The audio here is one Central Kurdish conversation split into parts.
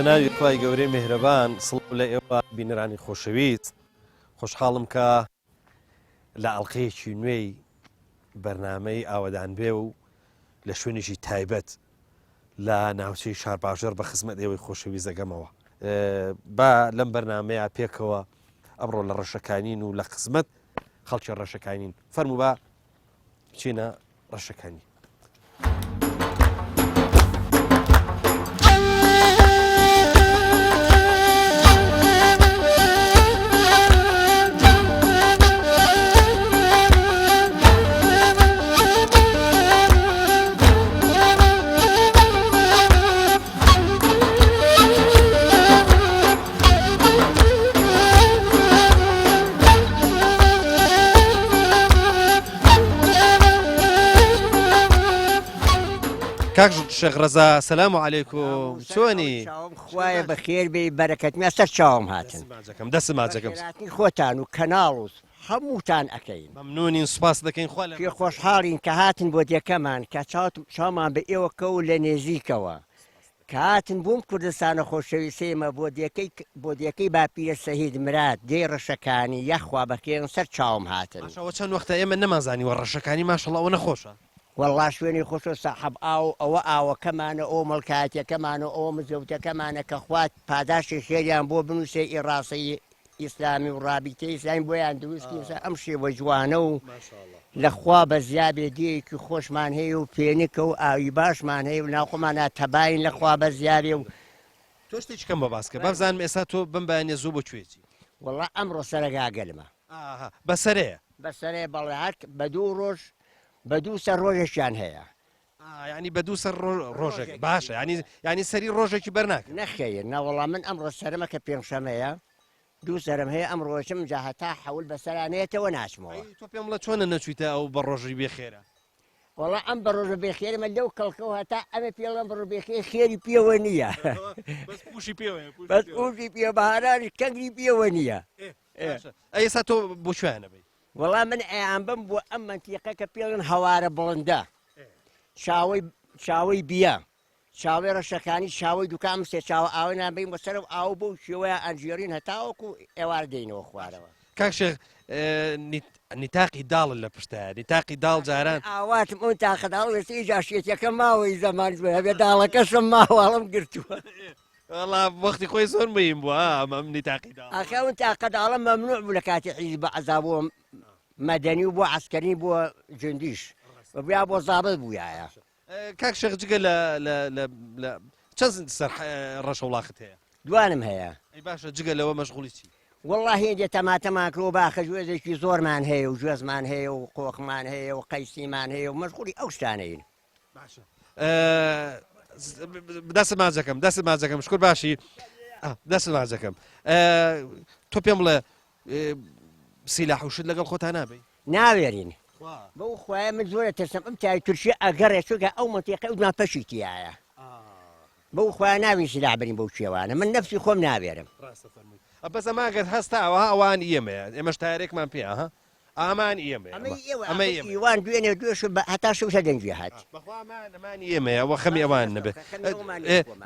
بەناوی خوای گەورەی میهرەبان سڵاو لە ئێوە بینەرانی خۆشەویست خۆشحاڵم کە لە ئەڵقەیەکی نوێی بەرنامەی ئاوەدان بێ و لە شوێنێکی تایبەت لە ناوچەی شارباژێر بە خزمەت ئێوەی خۆشەویست دەگەمەوە. با لەم بەرنامەیە پێکەوە ئەمڕۆ لە ڕەشەکانین و لە خزمەت خەڵکی ڕەشەکانین. فەرموو با بچینە ڕەشەکانی. کاک شێخ ڕەزا سەلام عەلەیکوم چۆنی؟ خوایە بەخێر بێ بەرەکەتمی سەر چاوم هاتن دەستم ماجەکەم خۆتان و کەناڵ و هەمووتان ئەەکەین مەمنونین سوپاس دەکەین خوا پێ خۆشحاڵین کە هاتن بۆ دیەکەمان کە چاومان بە ئێوەکە و لە نێزیکەوە کە هاتن بووم کوردستانە خۆشەویستێمە بۆ دیەکەی باپیرە سەهید مراد دێ ڕەشەکانی یەخوا بەخێن سەر چاوم هاتن ئەوە چەند وەختە ئێمە نەمازانی وە ڕەشەکانی ماشەڵڵا ئەوە نەخۆشە والله شوێنی خۆشە ساحەب ئاو ئەوە ئاوەکەمانە ئەو مەڵکاتیەکەمانە ئەو مزەوتەکەمانە کە خوات پاداشی خێریان بۆ بنووسێ ئیڕاستی ئیسلامی و ڕابیتە ئیسلامی بۆیان دروستکردە ئەم شێوە جوانە و لەخوا بە زیابێ دیەکی خۆشمان هەیە و پێنیکە و ئاوی باشمان هەیە و ناوخۆمانە تەباین لەخوا بە زیابێ و تۆ شتێکی کەم بە باسکە بابزانم ئێستا تۆ بمبایانێ زوو بۆ کوێتی والله ئەمڕۆ سەرەگاگەلمە بەسەرەیە بەسەرێ بەڵێ هەر بە دوو ڕۆژ بە دوو سەر ڕۆژێکیان هەیە ینی بە دوو سەر ڕۆژێک باشە ینی سەری ڕۆژێکی بەرناکە نەخەیە ناوەڵام من ئەمڕۆ سەرمە کە پێنجشەمەیە دوو سەرم هەیە ئەم ڕۆژم جا هەتا حەول بەسەرانەیەتەوە ناچمەوە تۆ پێم لە چۆنە نەچوویتە ئەو بە ڕۆژی بێخێرە وەڵا ئەم بە ڕۆژە بێخێرمە لەو کەڵکەوە هەتا ئەمە پێڵم بڕ بێخێر خێری پێوە نییە بەس پوشی پێ بەهارانی کەنگری پێوە نییە ئێستا تۆ بۆ شوێنە بی وەڵام من ئەیان بم بۆ ئەم منتیقە کە پێڵن هەوارە بڵندە چاوەی بیە چاوەی ڕەشەکانی چاوەی دوکام سێ چاوە ئاوە نابین بە سەر ئاو بۆ شێوەیە ئەنجێرین هەتاوەکو ئێوار دێنەوە خوارەوە کاک شێخ نیتاقی داڵ لە پشتە نیتاقی داڵ جاران ئاواتم ئەو تاقەداڵ وێستی جاشێتەکە ماوەی زەمان هەبێ داڵەکەشم ماوەڵم گرتووە والله وەختی خۆی زۆر مهم بووە ئەم نیتاقی داڵ ئەخە ئەو تاقەداڵە مەمنوع بوو لە کاتی حیزب بە عەزابۆ مەدەنی و بۆ عەسکەری بۆ جندیش بیا بۆ زابط بوویایە کاک شێخ جگە لە چەند سەر ڕەشە وڵاخت هەیە دوانم هەیە ئەی باشە جگە لەوە مەشغوڵی چی والله هێندێ تەماتەماکرۆ باخە گوێزێکی زۆرمان هەیە و گوێزمان هەیە و قۆخمان هەیە و قەیسیمان هەیە و مەشغوڵی ئەو شتانەین باشە دەست ماجەکەم شکر باشی دەست ماجەکەم تۆ پێم بڵێ سیلاح و شت لەگەڵ خۆتان نابێ ناوێرین بەو خوایە من زۆرە ترسم ئەم تای تورکی ئەگەڕێ چووکە ئەو منتیقە و دوان پەشیتیایە بەو خوایە ناوین سیلاح بەرین بەو شێوانە من نەفسی خۆم ناوێرم بەس ئەماگەت هەستاوە ئەوان ئێمەیە ئێمەش تارێکمان پێ ئامان ئێمە ئەمە ئیوان دوێنێ دوێش هەتا شەوشە دەنگی هات بەخوامان ئێمەیە ئەوە خەمی ئەوان نەبێت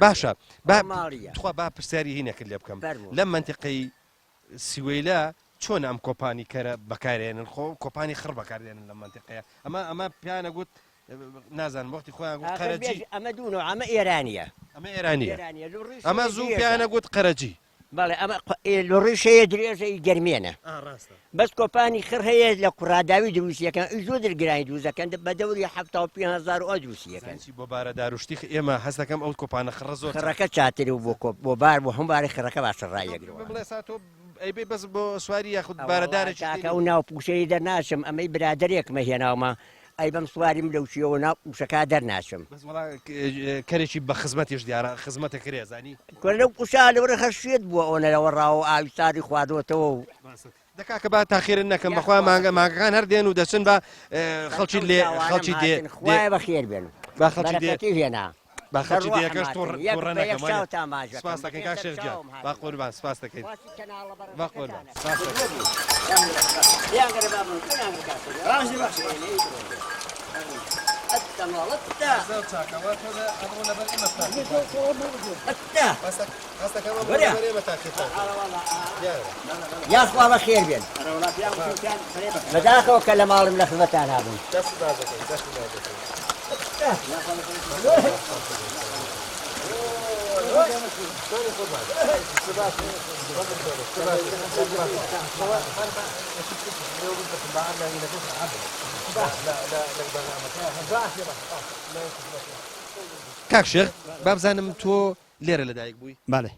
باشە بخوا با پرسیاری هینەکرد لێ بکەم لەم منتیقەی سوێلە چۆن ئەم کۆپانی کەرە بەکارێنن خۆ کۆپانی خڕ بەکاردێنن لە منتیقەیە ئەمە پیانە گوت نازانم وەختی خۆیان گوت قەرەجی ئەمە دوونەوە ئەمە ئێرانیە ئەمە زوو پیانە گوت قەرەجی بەڵێ ئەمە لۆڕیشەیە درێژەی گەرمێنە بەس کۆپانی خڕ هەیە لە قوڕاداوی دروستیەکان زۆر دەرگرانی دروستەکەن بە دەوری 75,000 ئەو دروستیەکەن بۆ بارە داروشتی ئێمە هەست دەکەم ئەو کۆپانە خڕە زۆر خڕەکە چاتری و بۆ بار بۆ هەموارە خڕەکە باشە ڕایەگرەوە ئەیبێ بەس بۆ سواری یاخود بارەدارێکی ئەو ناو پوشەی دەرناچم ئەمەی برادەرێکمە هێناومە ئەی بەم سواریم لەو شیەوە ناو پوشەکە دەرناچم کەرێکی بە خزمەتیش دیارە خزمەتە کرێزانی لەو پوشا لەوەرە خەشێت بووە ئەوە لەوە ڕاوە ئاویستاری خوادۆتەوە و دەکاکە با تاخیرن نەکەم بەخوا ماگەکان هەردێن و دەچن بە خەڵکی لێ خەڵکی دێ بەخێر بێن با خەڵکی دێ هێنا باخەڵکی دێکەش تۆڕەنەکەم سپاس دەکەین کاک شێخ گیان با قوربان سپاس دەکەین با قوربان سپاس دەکەین يا اخوان خير بين بداخل وكلم مال من خدمتان هذا كاكشيخ بابزانم تۆ لێرە لەدایک بووی بله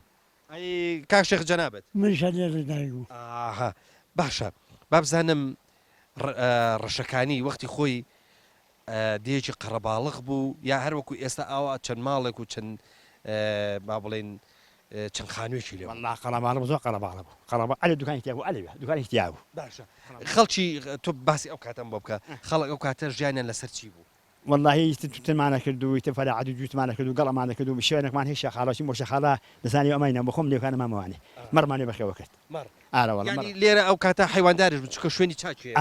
ئەی کاکشێخ جەنابەت من شەلێ دایگو ئاها باشە بابزانم ڕەشەکانی وەختی خۆی دێکی قەرەباڵغ بوو یا هەروەکو ئێستا ئاوا چەند ماڵێک و چەند با بڵێن چەند خانوێکی لێ والله قرابة بزوج قرابة على دكان تيابو على دكان تيابو باشە خەڵکی تۆ باسی ئەو کاتەم بۆ بکە خەڵک ئەو کاتە ژیانیان لەسەر چی بوو والله تمانا كردو تفلا عدو جوت معنا كردو قلم معنا كردو مشينا كمان هيش خلاص مش خلا لساني أمينا بخم لي كان ما مواني مر ماني بخي وقت مەڕ على والله ینی لێرە ئەو کاتە حیوانداریش بوو چکە شوێنی چاچێ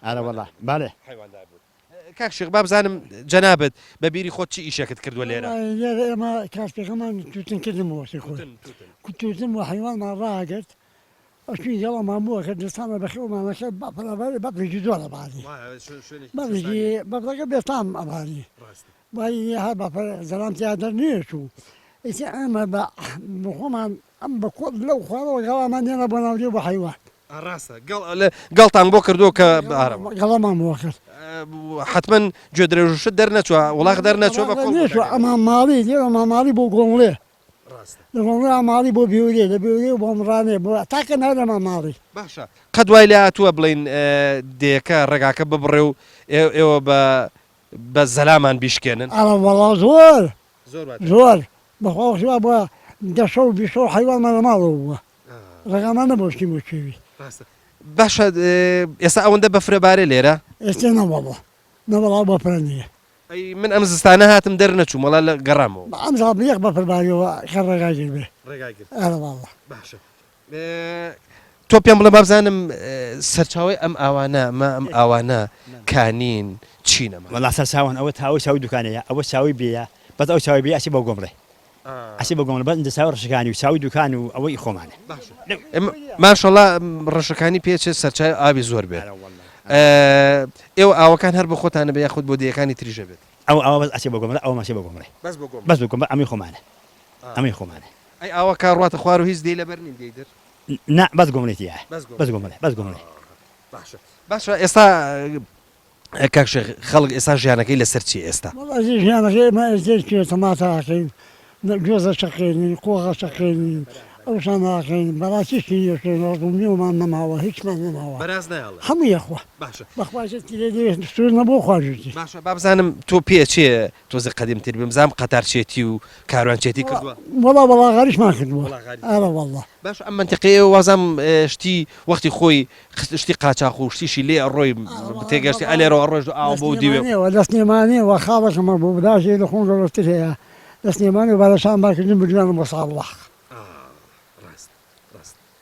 على والله بله حیواندار بوو کاکشێخ بابزانم جەنابەت بە بیری خۆت چی ئیشەکەت کردووە لێرە لێرە ئێمە کاسپێکەمان تووتن کردمەوە تووتم و حیوانمان ڕاگرت ئەچوی گەڵەمان بووە کە دەستانە بەخێومانەکە بەپێکی زۆرە باری بەڵێکی بەڵەکە بێتام ئەباری وای ها بەپەر زەرانتیا دەرنێش و ئیسی ئەمە بخۆمان ئەم بە کۆت لەو خوارەوە گەڵامان دێنە بۆ ناودێ بە حیوان ڕاستە گەڵتان بۆ کردووە کە گەڵەمان بۆ کرد حتمما گوێ درێژوشت دەرنەچوە وڵاق دەرنەچوە بە ئەمان ماڵی دێرەمان ماڵی بۆ گۆڵێ لە گۆڵێ ماڵی بۆ بیورێ لە بیورێ بۆ مڕانێ بۆ تاکە نادەمان ماڵی باشە قەت وای لە هاتووە بڵین دێکە ڕێگاکە ببڕێ و ئێوە بە زەلامان بیشکێنن ئەڵە وەڵا زۆر بەخواوە بۆ دەشە و بیشە و حیوانمان لە ماڵەوە بووە ڕێگامان نەبۆشتی بۆ چێوی باشە ئێستا ئەوەندە بەفرەبارێ لێرە ئێستا نەوەڵا بۆ پرەنیە من ئەم زستانە هاتم دەرنەچوو مەڵا لە گەڕامەوە ئەم یەک بەفرباریەوە خە ڕێگاگیر بێ ئەڵە باشە تۆ پێم بڵێ بابزانم سەرچاوی ئەم ئاوانە کانین چینەمە والله سرساوان أو تاوي ساوي دكانية أو ساوي بيا بس أو ساوي بيا أسيبه قمري أسيبه قمري بس أنت ساوي رشكاني وساوي دكان أو يخو معنا ماشەڵڵا ڕەشەکانی پێچێت سەرچای ئاوی زۆر بێت ئێوە ئاوەکان هەر بە خۆتانە بە یاخود بۆ دیەکانی تریژە بێت أو بس أسيبه قمري أو ما أسيبه قمري بس بقوم أمي خو معنا أمي خو معنا ئەی ئاوە کاڕاتە خوار و هیچ دێ لەبەر نین دەیدر لا بس قمري تياه بس قمري باشە ئێستا کاکشێخ خەڵک ئێستا ژیانەکەی لەسەر چی ئێستا ژیانەکەی ئێمە ئێستێ تەماتاکەین گوێزە شەقێنین قۆغە شەقێنین ئەوشان ناکەین بەڕاستیشی میومان نەماوە هیچمان نەماوە بەراز نایڵێ هەموو یەخوا بەخواشتی لێ دەوێت سوور نەبۆ خواژوتی باشە بابزانم تۆ پێچێ تۆزی قەدیمتر بمزام قەتارچێتی و کاروانچێتی کردووە وەڵا بەڵاغاریشمان کردووە ئەڵە وەڵا باش ئەم منتیقەیە وازام شتی وەختی خۆی شتی قاچاق و شتیشی لێ ئەڕۆی تێگەشتی ئەلێرەوە ڕۆژ ئاو بۆ دیوێ دەست نێمانەوە خاڵەکەمە بۆ بداشێ لە خۆن گەڵۆتر هەیە دەست نێمانێ بەلەشان باکردن بدوێنم بە ساڵڵاق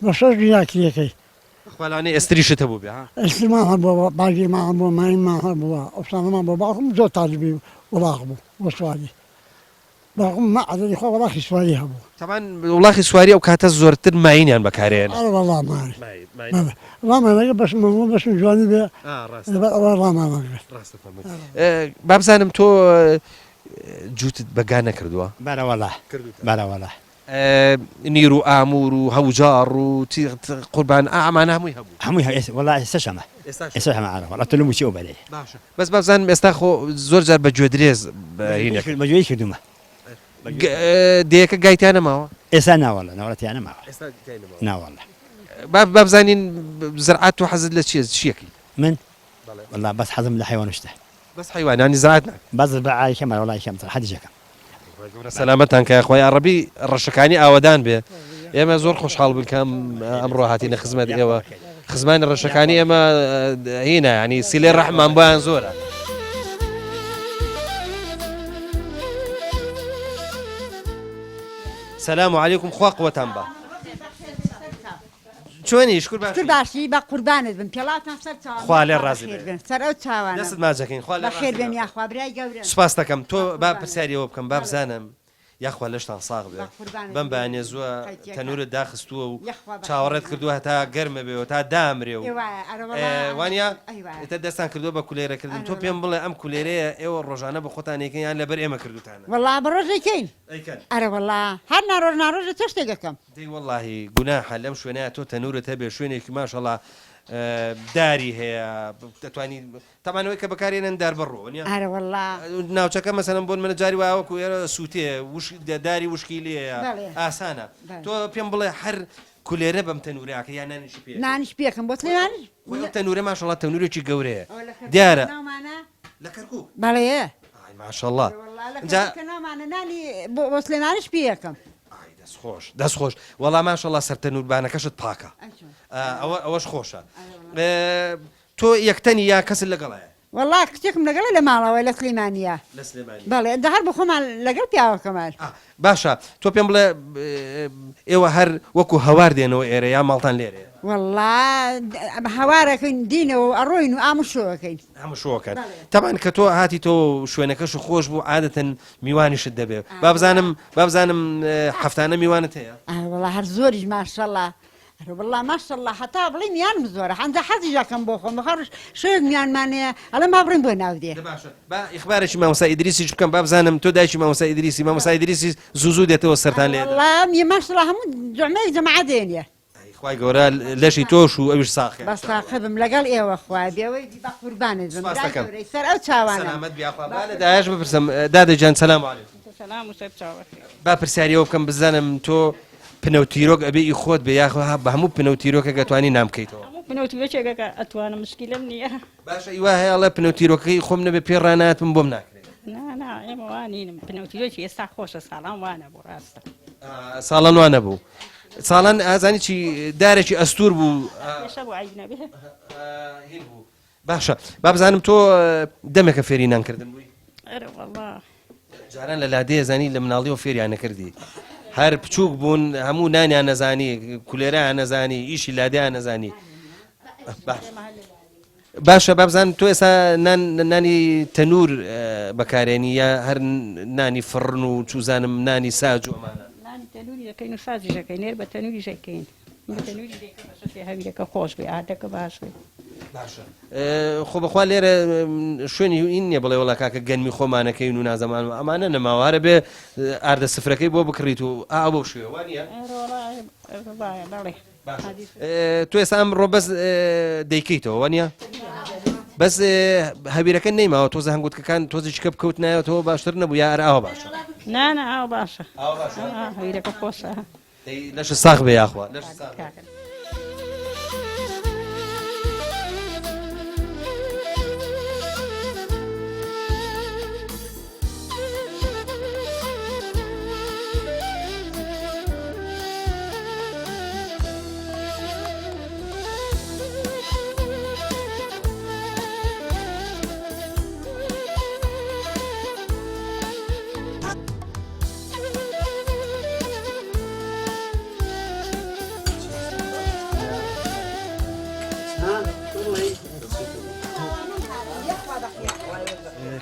بە شەش دنیاکیەکەی خۆلانێ ئێستریشت هەبوو بێ ئەستمان هەبووە باگیرمان هەبووە ماینمان هەبووە ئەوشانەمان بۆ باڵخم زۆر تاجبی وڵاق بوو بۆ سواری باڵخم مەعەدەری خۆ وڵاقی سواری هەبوو تەمان وڵاقی سواری ئەو کاتە زۆرتر ماینیان بەکارێنە ڕامانەکە بەشم جوانی بێ ئەوە ڕامانەکرد بابزانم تۆ جووتت بەگا نەکردووە بەرە وەڵا نیر و ئامور و هەوجار و قوربان ئامانە هەمووی هەمووی والله ئێستا هەمە عارە وڵا تۆ لە موچی ئەو بەلێ بەس بابزانم ئێستا خۆ زۆر جار بە گوێ درێز بەگوێی کردومە دەیەکە گایتیان نەماوە ئێستا ناوەڵە ناوەڵەتیان نەماوە ناوەڵە بابزانین زرعات و حەزت لە چیەکی من والله بس حەزم لە حیوان شتە بس حیوانانی زرعات بس بەعای کەمە وڵای کەم حەدیجەکەم سەلامەتان کە خۆی عەرەبی ڕەشەکانی ئاوەدان بێ ئێمە زۆر خۆشحاڵ بن کەم ئەمڕۆ هاتینە خزمەت ئێوە خزمانی ڕەشەکانی ئێمە هینە ینی سیلێ ڕەحمان بۆیان زۆرە سەلام عەلەیکوم خوا قووەتان بە چۆنی شکر باش شکر باشی بە قوربانت بن پێڵاتان سەر چاوان خوا لێ ڕازی بخێر بێ. بن سەر ئەو دەستت چاوانە ماجەکەین خوا لێ بەخێر ڕازی بێن بێ. یاخوا برای گەورە سپاس دەکەم تۆ با قوربان. پرسیاریەوە بکەم با بزانم یاخوا لەشتان ساغ بێ با قوربانت بەم بێ. بەیانێ زووە قەیتیەکە. تەنورت داخستووە و یەخوا بەخێر چاوەڕێت بێ. کردووە تا گەرمە بێەوە تا دامرێ و ئێوایە ئەرە وەڵا وانە ئەیوایە. ئێتە دەستان کردووە بە کولێرەکردن تۆ پێم بڵێ ئەم کولێرەیە ئێوە ڕۆژانە بە خۆتانێکیان لەبەر ئێمە کردوتانە وەڵا بە ڕۆژێکین ئەیکەن ئەرە وەڵا هەر ناڕۆژ ناڕۆژە چ شتێکەکەم دەی وەڵاهی گوناحە لەم شوێنەیە تۆ تەنورت هەبێ شوێنێکی ماشەڵا داری هەیە دەتوانی تەمانەوەی کە بەکارێنن دار بڕۆ نیە ئەرە وەڵا ناوچەکە مەسەلەن بۆن منە جاری واوەکو ئێرە سووتێ داری وشکی لێە بەڵێ. ئاسانە بەڵێ. تۆ پێم بڵێ هەر کولێرە بەم تەنوریاکە یان نانیشی پێ نانیش پێکەم بۆ سلێمان تەنورە ماشەڵا تەنورێکی گەورەیە دیارە لە کەرکوو بەڵێ ماشەڵا نامانە نانی بۆ سلێمانش پێیەکەم دەستخۆش دەستخۆش وەڵا ماشەڵا سەر تەنوربانەکەشت پاکە ئەوەش خۆشە تۆ یەکتەنی یا کەس لەگەڵایە وەڵا کچێکم لەگەڵ لە ماڵەوەی لە سلێمانە لە سلێمانی بەڵێ دە هەر بە خۆمان لەگەڵ پیاوەکەمان باشە تۆ پێم بڵێ ئێوە هەر وەکو هەوار دێنەوە ئێرە یا ماڵتان لێرەیە وەڵا هەوارەکەین دینەوە ئەڕۆین و ئامشۆەکەین هەموو شۆکەن تەمان کە تۆ هاتی تۆ شوێنەکەش خۆش بوو عادەتەن میوانیشت دەبێت با بزانم هەفتانە میوانت هەیە وەڵا هەر زۆریش ماشەڵا وەڵا ماشەڵا هەتا بڵێ میانم زۆرە هەندە حەزی ژەکەم بۆ خۆم بەخەڕ شێک میانمانەیە ئەڵە ما بڕین بۆ ناودێ با ئیخبارێکی مامۆستا ئیدریسیش بکەم با بزانم تۆ دایکی مامۆستا ئیدریسی مامۆستا ئیدریسی زوو دێتەوە سەرتان لێ وەڵا می ماشەڵا هەموو جوعمەی جەماعە دێنێ خوای گەورە لەشی تۆش و ئەویش ساخێ بەستاقبم لەگەڵ ئێوە خوای بێەوەی بە قوربانت بم سپاس دەکەم. سەر ئەو چاوانە سەلامەت بیاخوا با لە دایش بپرسم دادەجان سەلام عەلیکوم سلام و سەر چاوەڕێ. با پرسیاریەوە بکەم بزانم تۆ پنەوتیرۆک ئەبێ ئی خۆت بێ یاخوا بە هەموو پنەوتیرۆکە گەتوانی نامکەیتەوە هەموو پنەوتیرۆکێکەکە ئەتوانم مشکلم نییە. باشە ئیوا هەیە ئەڵێ پنەوتیرۆکەکەی خۆم نەبێ پێ ڕاناتم بۆم ناکرێت نا ئێمە وانینم پنەوتیرۆکی ئێستا خۆشە ساڵان وانە بۆ ڕاستە. ساڵان وانە بوو ساڵان ئازانی چی دارێکی ئەستور بوو پێشە بۆ عیبنە بێ. باشە با بزانم تۆ دەمێکە فێری نانکردن بووی ئەرە وەڵا جاران لە لادەیە زانی لە مناڵیەوە فێریان نەکردی هەر بچووک بوون هەموو نانیان نەزانی کولێرایان نەزانی ئیشی لادەیان نەزانی باشە با بزانم تۆ ئێستا نانی تەنور بەکارێنی یا هەر نانی فڕن و چوزانم نانی ساج و ئەمانە نانی تەنوری دەکەین و سازی ژەکەین نێر بە تەنوری ژەکەین بە تەنوری دەکەین بەسەر هەویەکە خۆش بێ ئادەکە باش بێ. خۆ بەخوا لێرە شوێنی این نییە بڵێ وڵا کاکە گەنمی خۆمانەکەین و نازەمان ئەمانە نەماوارە بێ ئاردە سفرەکەی بۆ بکڕیت و بۆ شوێ وانە بەڵێ تو ئێستا ئەمڕۆ بەس دەیکەیتەوە وانە بەس هەبیرەکە نەیماوە تۆزە هەنگوتکەکان تۆزیچکە بکەوت نایەوە تۆ باشتر نەبوو یا ئەرئاوە باشە نانە ئاو باشە هەویرەکە خۆشە لەش ساغ بێ یاخوا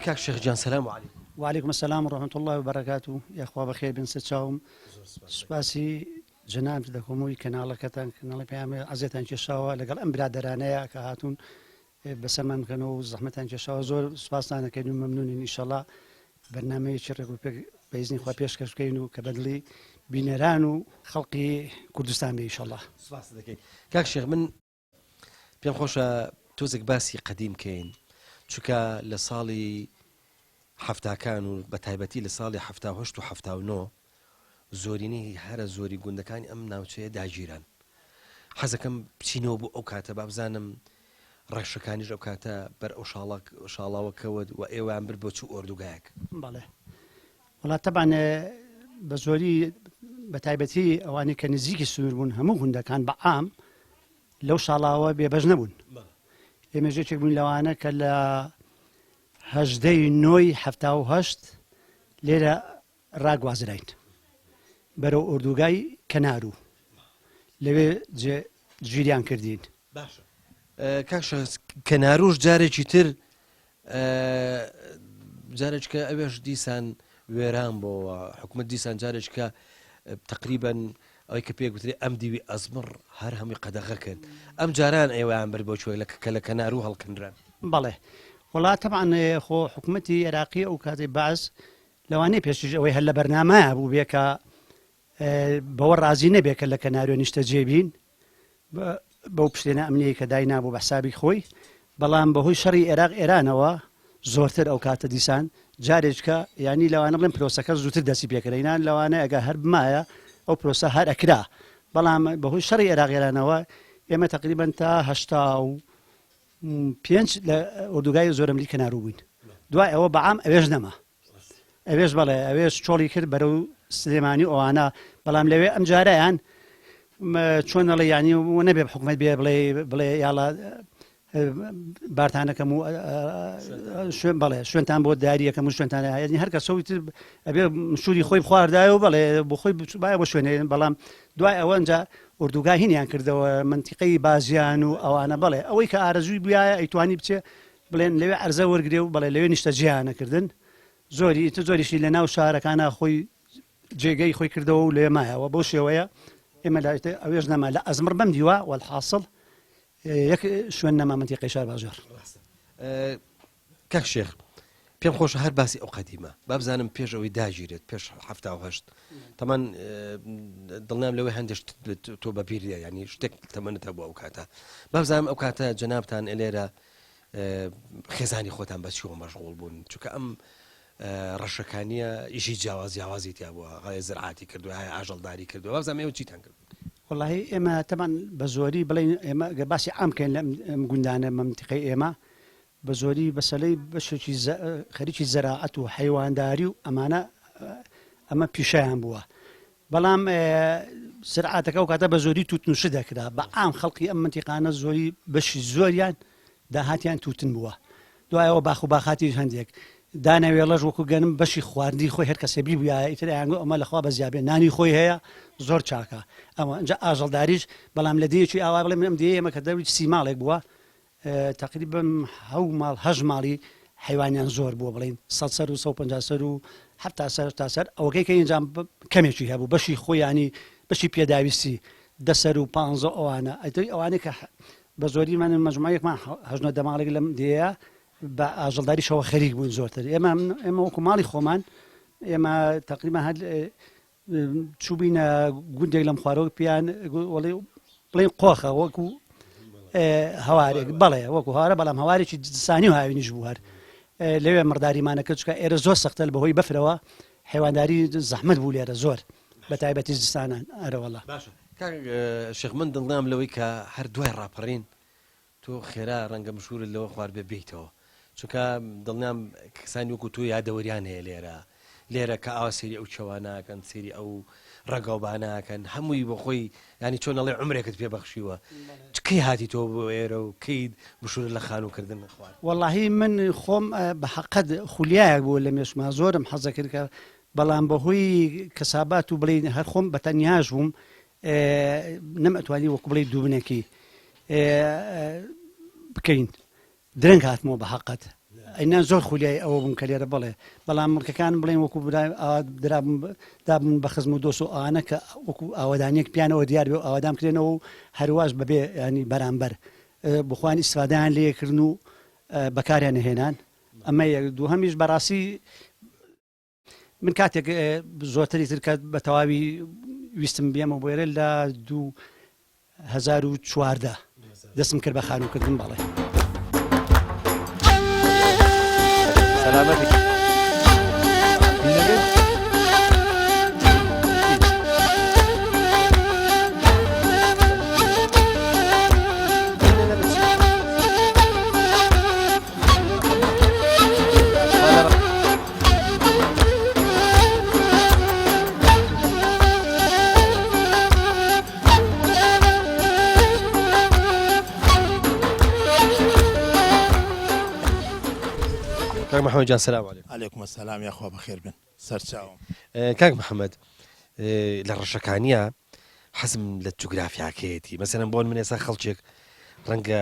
كاك شيخ جان سلام عليكم. وعليكم السلام ورحمة الله وبركاته يا أخوة بخير بن ستشاوم سپاسی جناب دەکۆمەوەی کەناڵەکەتان کەناڵی پەیامی عەزێتان کێشاوە لەگەڵ ئەم برادەرانەیە کە هاتوون بەسەرمان بکەنەوە و زەحمەتان کێشاوە زۆر سوپاستان دەکەین و مەمنونین ئینشەڵڵا بەرنامەیەکی ڕێگوپێک بەئیزنی خوا پێشکەش بکەین و کە بەدڵی بینەران و خەڵقی کوردستان بێ ئینشەڵڵا. سپاس دەکەین کاک شێخ من پێم خۆشە تۆزێک باسی قەدیم کەین چونکە لە ساڵی هەفتاکان و بە تایبەتی لە ساڵی هەفتاهەشت و هەفتاونۆ زۆرینەی هەرە زۆری گوندەکانی ئەم ناوچەیە داگیران حەزەکەم بچینەوە بۆ ئەو کاتە با بزانم ڕێشەکانیش ئەو کاتە بەر ئەو شاڵاوەکەوت و ئێوەیان بر بۆ چوو ئۆردوگایەک. بەڵێ وڵات تەبان بە زۆری بە تایبەتی ئەوانەی کە نزیکی سنوور بوون هەموو گوندەکان بە عام لەو شاڵاوە بێبەش نەبوون. ئێمە ژێکێک بوون لەوانە کە لە 1970 لێرە ڕاگوازراین بەرەو ئۆردوگای کەنار و لەوێ گیریان کردین. باشە کاکشە کەناروش جارێکی تر جارێککە ئەوێش دیسان وێران بۆەوە حکوومەت دیسان جارێککە تقریبان ئەوەی کە پێگوتری ئەم دیوی ئەزمر هەر هەمووی قەدەغەکەن ئەم جاران ئێوەیان بەر بۆ چۆی کە لە کەنارو هەڵکەنران بەڵێ وڵات طبعا خۆ حکوومەتی عێراقی ئەو کاتی باز لەوانەیە پێشش ئەوەی هەر لە بەرنامەیە بوو بێکە بەوە ڕازی نەبێت کە لە کەناریۆ نیشتە جێبین بەو پشتێنە ئەمنیە کە داینابوو بە حسابی خۆی بەڵام بەهۆی شەڕی عێراق ئێرانەوە زۆرتر ئەو کاتە دیسان جارێککە ینی لەوانە بڵێن پرۆسەکە زووتر دەسی پێکردینان لەوانە ئەگە هەر بمایە ئەو پرۆسە هەر ئەکرا بەڵام بەهۆی شەڕی عێراق ئێرانەوە ئێمە تقریبان تا 85 لە ئۆردوگای زۆرەملی کەنارو بووین دوای ئەوە بەعام ئەوێژ نەما ئەوێش بەڵێ ئەوێش چۆڵی کرد بەرەو سلێمانی ئەوانە بەڵام لەوێ ئەم جارەیان چۆنەڵێ ینی نەبێ حکومەت بێ بڵێ یاڵا بارتانەکەم و شوێن بڵێ شوێنتان بۆ داریەکەم و شوێنتانە هەیە هەر کە سەوی تر ئەبێ شووری خۆی خواردایە و بڵێ بۆ خۆی باە بۆ شوێنێن بەڵام دوای ئەوە ئەنجا ئۆردوگا هینیان کردەوە منتیقەی بازیان و ئەوانە بڵێ ئەوەی کە ئارەزووی بایە ئەیتوانی بچێ بڵێن لەوێ ئەرزە وەرگێ و بڵێ لەوێ نیشتە جیانەکردن زۆریشی لە ناو شارەکانە خۆی جێگەی خۆی کردەوە و لێ مایەوە بۆ شێوەیە ئێمە ئەوێژ نەما لە ئەزمر بەم دیوە والحاصل یەک شوێن نەما منتیقەی شار باژار کاک شێخ پێم خۆشە هەر باسی ئەو قەدیمە با بزانم پێش ئەوەی داگیرێت پێش 1970 تەمان دڵنیام لەوەی هەندێک تۆ بەبیریە ینی شتێک تەمەنتە بۆ ئەو کاتە با بزانم ئەو کاتە جەنابتان لێرە خێزانی خۆتان بەچیەوە مەشغوڵ بوون چونکە ئەم ڕەشەکانیە ئیشی جیاوازی تیا بووە های زرعاتی کردووە های ئاژەڵداری کردووە با بزانم ئێوە چیتان کرد والله ئێمە تەمان بە زۆری بڵێن ئێمە باسی عام بکەین لە گوندانە منتیقەی ئێمە بە زۆری بەسەلەی بەشێکی خەریکی زەراعەت و حەیوانداری و ئەمانە ئەمە پیشیان بووە بەڵام زرعاتەکە و کاتە بە زۆری توتنووش دەکرا بە عام خەڵکی ئەم منتیقانە زۆری بەشی زۆریان داهاتیان توتن بووە دوایەوە باخ و باخاتی هەندێک دانەوێڵەش وەکو گەنم بەشی خواردنی خۆی هەر کەسێبی بووە ئیتر یانگو ئەمە لەخوا بە زیابێ نانی خۆی هەیە زۆر چاکە ئەمە ئەنجا ئاژەڵداریش بەڵام لە دەیەکی ئاوا بڵێ ئەم دێ ئێمە کە دەوری 30 ماڵێک بووە تقریبا 7 ماڵ 8 ماڵی حیوانیان زۆر بووە بڵین 100 سەر و 150 سەر و حتا سەر ئەوەکەی کە ئینجام کەمێکی هەبوو بەشی خۆیانی بەشی پێداویستی 10 سەر و 15 ئەوانە ئەوانەی کە بە زۆریمان مەجموعەیەکمان 8 دەماڵێک لەم دەیە بە ئاژەڵداریشەوە خەریک بوون زۆرتر ئێمە وەکو ماڵی خۆمان ئێمە تقریبا هەر چوبینە گوندێک لەم خوارەوە پیان بڵێن قۆخە وەکو هەوارێک بەڵێ وەکو هەوارە بەڵام هەوارێکی سانی و هاوینیش بوو هەر لەوێ مرداریمانەکە چکە ئێرە زۆر سەختە بەهۆی بەفرەوە حیوانداری زەحمەت بوو لێرە زۆر بە تایبەتی زستانان ئەرەوەڵە شێخ من دڵنیام لەوەی کە هەر دوای ڕاپەڕین تۆ خێرا ڕەنگە مشهورت لەوە خوارد بێ بیتەوە چونکە دڵنیام کەسانی وەکو تۆ یادەوەریان هەیە لێرە کە ئاوا سێری ئەو چێواناکەن سێری ئەو ڕەگەوباناکەن هەمووی بۆ خۆی ینی چۆن ئەڵێ عمرێکت پێبەخشیوە کەی هاتی تۆ بۆ ئێرە و کەی مشهور لە خانووکردن خوارد واللهی من خۆم بە حەقەت خولیایەک بوو لە مێشما زۆرم حەزە کرد کە بەڵام بەهۆی کەسابات و بڵێن هەر خۆم بە تەنیاش بووم نەمەتوانی وەکو بڵێ دووبنێکی بکەین درەنگ هاتمەوە بە حەقەت ئەینان زۆر خولیای ئەوە بووم کە لێرە بڵێ بەڵام مڕکەکان بڵێن وەکو دابوون بە خزم و دۆس و ئەوانە کە وەکو ئاوادانیەک پیانەوە دیار بێ و ئاوادام کرێنەوە و هەرواش بەبێ ینی بەرامبەر بخوان ئیسفادەیان لێکردن و بەکاریان نهێنان ئەمە دوو هەمیش بەڕاستی من کاتێک زۆرتری تر کات بە تەواوی ویستم بێمە بۆێرە لە 2014 دەستم کرد بە خانووکردن بەڵێ سلامەتی كاك محمد جان السلام عليكم. عليكم السلام يا أخوة بخير بن سرچاوم. كاك محمد لە ڕەشەکانیە حەزم لە جوگرافیاکەیەتی مەسەرەن بۆن من ێستا خەڵکێک ڕەنگە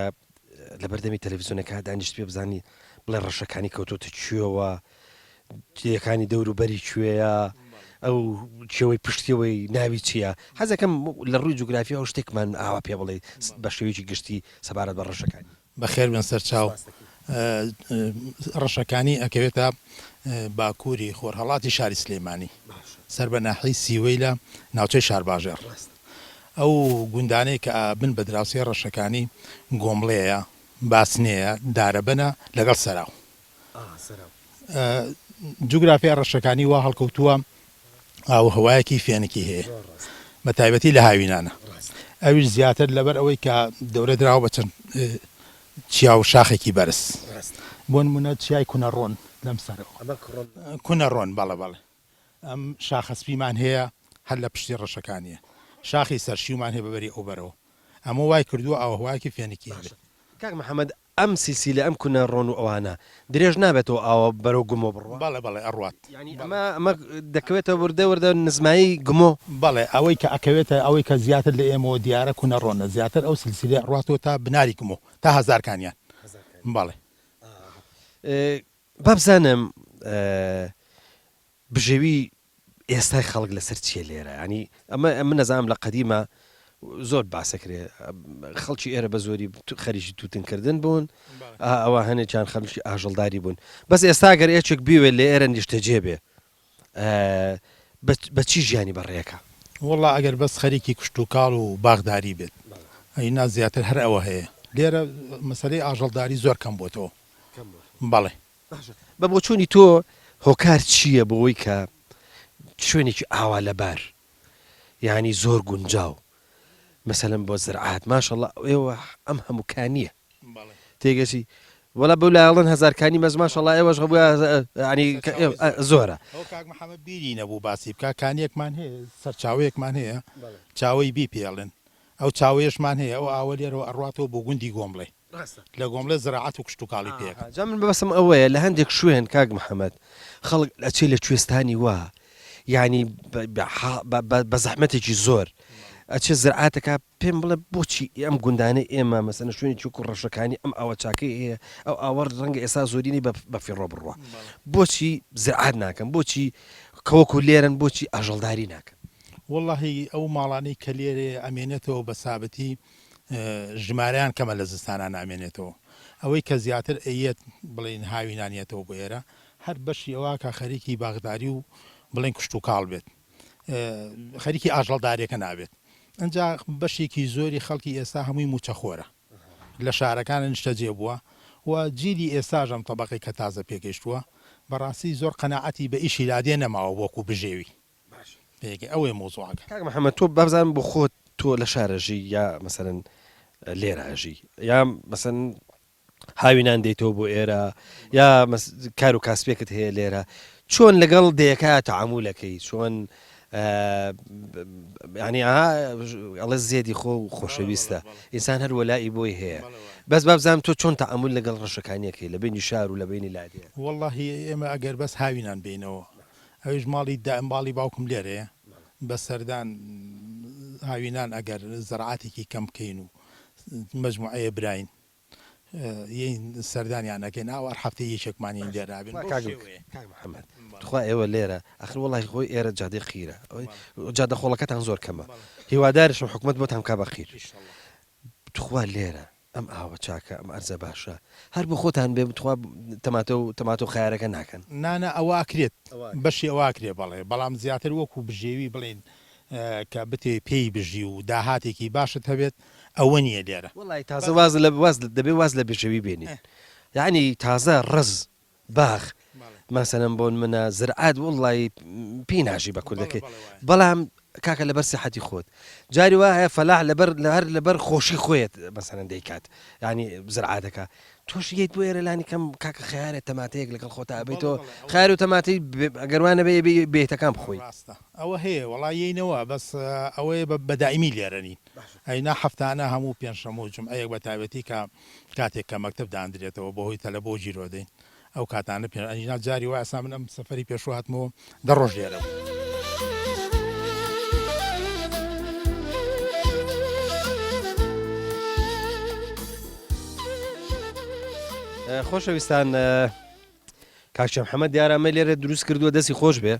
لە بەردەمی تەلەڤیزیۆنەکە دانیشت پێ بزانی بڵێ ڕەشەکانی کەوتۆتە کوێوە جێیەکانی دەوروبەری کوێیە ئەو کێوەی پشتیەوەی ناوی چییە حەزەکەم لە ڕووی جوگرافیا ئەو شتێکمان ئاوا پێ بڵێ بە شێوەیەکی گشتی سەبارەت بە ڕەشەکانی بەخێر بن سەرچاو ڕەشەکانی ئەکەوێتە باکووری خۆرهەڵاتی شاری سلێمانی سەر بە ناحی سیوەی لە ناوچەی شارباژێر ئەو گوندانەی کە بن بە دراوسێ ڕەشەکانی گۆمڵەیە باسنەیە دارەبەنە لەگەڵ سەراو جوگرافیا ڕەشەکانی وا هەڵکەوتووە ئاو هەوایەکی فێنکی هەیە بە تایبەتی لە هاوینانە ئەویش زیاتر لەبەر ئەوەی کە دەورە دراوە بە چەند چیا و شاخێکی بەرز بۆ نمونە چیای کونەڕۆن لەم سەرەوە کونەڕۆن بەڵێ ئەم شاخەسپیمان هەیە هەر لە پشتی ڕەشەکانیە شاخی سەرشیومان هەیە بەبەری ئەو بەرەوە ئەمە وای کردووە ئاوهەوایەکی فێنکی هەبێت کاک محەممەد ئەم سیسی لە ئەم کونەڕۆن و ئەوانە درێژ نابێتەوە ئاوە بەرەو گومۆ بڕوە بەڵێ ئەڕوات ئەمە دەکەوێتە وردە نزمایی گومۆ بەڵێ ئەوەی کە ئەکەوێتە ئەوەی کە زیاتر لە ئێمەوە دیارە کونەڕۆنە زیاتر ئەو سلسلەی ڕاتەوە تا بناری گومۆ تا هەزارکانیان بەڵێ بابزانم بژێوی ئێستای خەڵک لەسەر چیە لێرە ینی ئەمە من نەزانم لە قەدیمە زۆر باسەکرێ خەڵکی ئێرە بە زۆری خەریکی تووتنکردن بوون ئەوە هەنێکیان خەڵکی ئاژەڵداری بوون بەس ئێستا گەر ئێچێک بیوێت لە ئێرە نیشتەجێ بێ بە چی ژیانی بەڕێەکە وڵا ئەگەر بەس خەریکی کشت و کاڵ و باغداری بێت ئەینا زیاتر هەر ئەوە هەیە لێرە مەسەلەی ئاژەڵداری زۆر کەم بۆتەوە بەڵێ بە بۆچوونی تۆ هۆکار چییە بۆەوەی کە شوێنێکی ئاوا لەبار یعنی زۆر گونجاو مثلەن بۆ زرعات ماشەڵڵا ئێوە ئەم هەمووکانیە تێگەشی وەڵا بەو لایڵەن هەزارکانی مەز ماشەڵڵا ئێوەش هەبووە ینی زۆرە ئەو کاک محەممەد بیری نەبوو باسی بکە کانیەکمان هەیە سەرچاوەیەکمان هەیە چاوەی بی پێڵێن ئەو چاوەیەشمان هەیە ئەو ئاوە لێرەوە ئەڕاتەوە بۆ گوندی گۆمڵێ لە گۆمڵێ زراعەت و کشت و کاڵی پێەکە جا من بەسم ئەوەیە لە هەندێک شوێن کاک محەممەد خەڵک ئەچێ لە کوێستانی وا ینی بە زەحمەتێکی زۆر ئەچێ زرعاتەکە پێم بڵێ بۆچی ئەم گوندانە ئێمە مەسەن شوێنی چووکو ڕەشەکانی ئەم ئاوە چاکەی هەیە ئەو ئاوە ڕەنگە ئێستا زۆرینی بە فیڕۆ بڕوە بۆچی زرعات ناکەم بۆچی کەوەکو لێرن بۆچی ئاژەڵداری ناکەن واللهی ئەو ماڵانەی کە لێرێ ئەمێنێتەوە بە سابەتی ژمارەیان کەمە لە زستانان ئامێنێتەوە ئەوەی کە زیاتر ئەیەت بڵین هاوینانیێتەوە بۆ ئێرە هەر بەشی ئەوە کە خەریکی باغداری و بڵێن کشت و کاڵ بێت خەریکی ئاژەڵدارێکە نابێت ئەجا بەشێکی زۆری خەڵکی ئێستا هەمووی موچەخۆرە لە شارەکانە نیشتەجێ بووە و جیلی ئێستاژەم تەبەقی کە تازە پێگەیشتووە بەڕاستی زۆر قەناعەتی بە ئیشی لادێ نەماوە وەکو بژێوی ئەوەی مۆزوعەکە کاک محەممەد تۆ بابزانم بۆ خۆت تۆ لە شارەژی یا مەسەرەن لێرەژی یا مەسەن هاوینان دەیتەوە بۆ ئێرە یا کار و کاسپێکت هەیە لێرە چۆن لەگەڵ دەیەکە تعامولەکەی چۆن ینی ئەڵە زێدی خۆ و خۆشەویستە ئینسان هەر وەلایی بۆی هەیە بەس بابزانم تۆ چۆن تعامل لەگەڵ ڕەشەکانیەکەی لە بینی شار و لە بینی لادێ واللهی ئێمە ئەگەر بەس هاوینان بینەوە ئەویش ماڵی دائمباڵی باوکم لێرەیە بە سەردان هاوینان ئەگەر زەرعاتێکی کەم بکەین و مەجموعەیە براین سەردانیان نەکەین ئاوار هەفتەی یەکێکمانی لێرابێن محەممەد تخوا ئێوە لێرە ئەخر وڵی خۆی ئێرە جادەی خیرە جادە خۆڵەکەتان زۆر کەمە هیوادارشم حکومت بۆتان کا بە خیر تخوا لێرە ئەم ئاوە چاکە ئەم ئەرزە باشە هەر بۆ خۆتان بێ بتخوا تەماتە و خیارەکە ناکەن نانە ئەوە ئاکرێت بەشی ئەوە ئاکرێ بەڵێ بەڵام زیاتر وەکو بژێوی بڵێن کە بتێ پێی بژی و داهاتێکی باشت هەبێت ئەوە نییە لێرە وڵی تازە واز لە دەبێ واز لە بژەوی بێنین یعنی تازە ڕز باخ مەسەلەن بۆن منە زرعات وڵی پێی ناژی بە کوردەکەی بەڵام کاکە لەبەر سیحەتی خۆت جاری وا هەیە فەلاح لەبەر خۆشی خۆیت مەسەلەن دەیکات ینی زرعاتەکە تۆش یەیت بۆ ئێرە لانی کەم کاکە خیارێت تەماتەیەک لەگەڵ خۆتا ئەبێتەوە خیار و تەماتی ئەگەروانە بێ بێتەکان بخۆی ئەوە هەیە وڵایەوە بەس ئەوەیە بەدائیمی لێرەنی ئەینا هەفتانە هەموو پێنجشەمە و جومعەیەک بە تایبەتی کە کاتێک کە مەکتب دانرێتەوە بەهۆی تەلە بۆ ژیرۆدەین ئەو کاتانە پێ جاری وای ئەسا من ئەم سەفەری پێشوو هاتمەوە 10 ڕۆژ لێرە خۆشەویستان کاکچە محەممەد دیارە ئەمە لێرە دروست کردووە دەستی خۆش بێ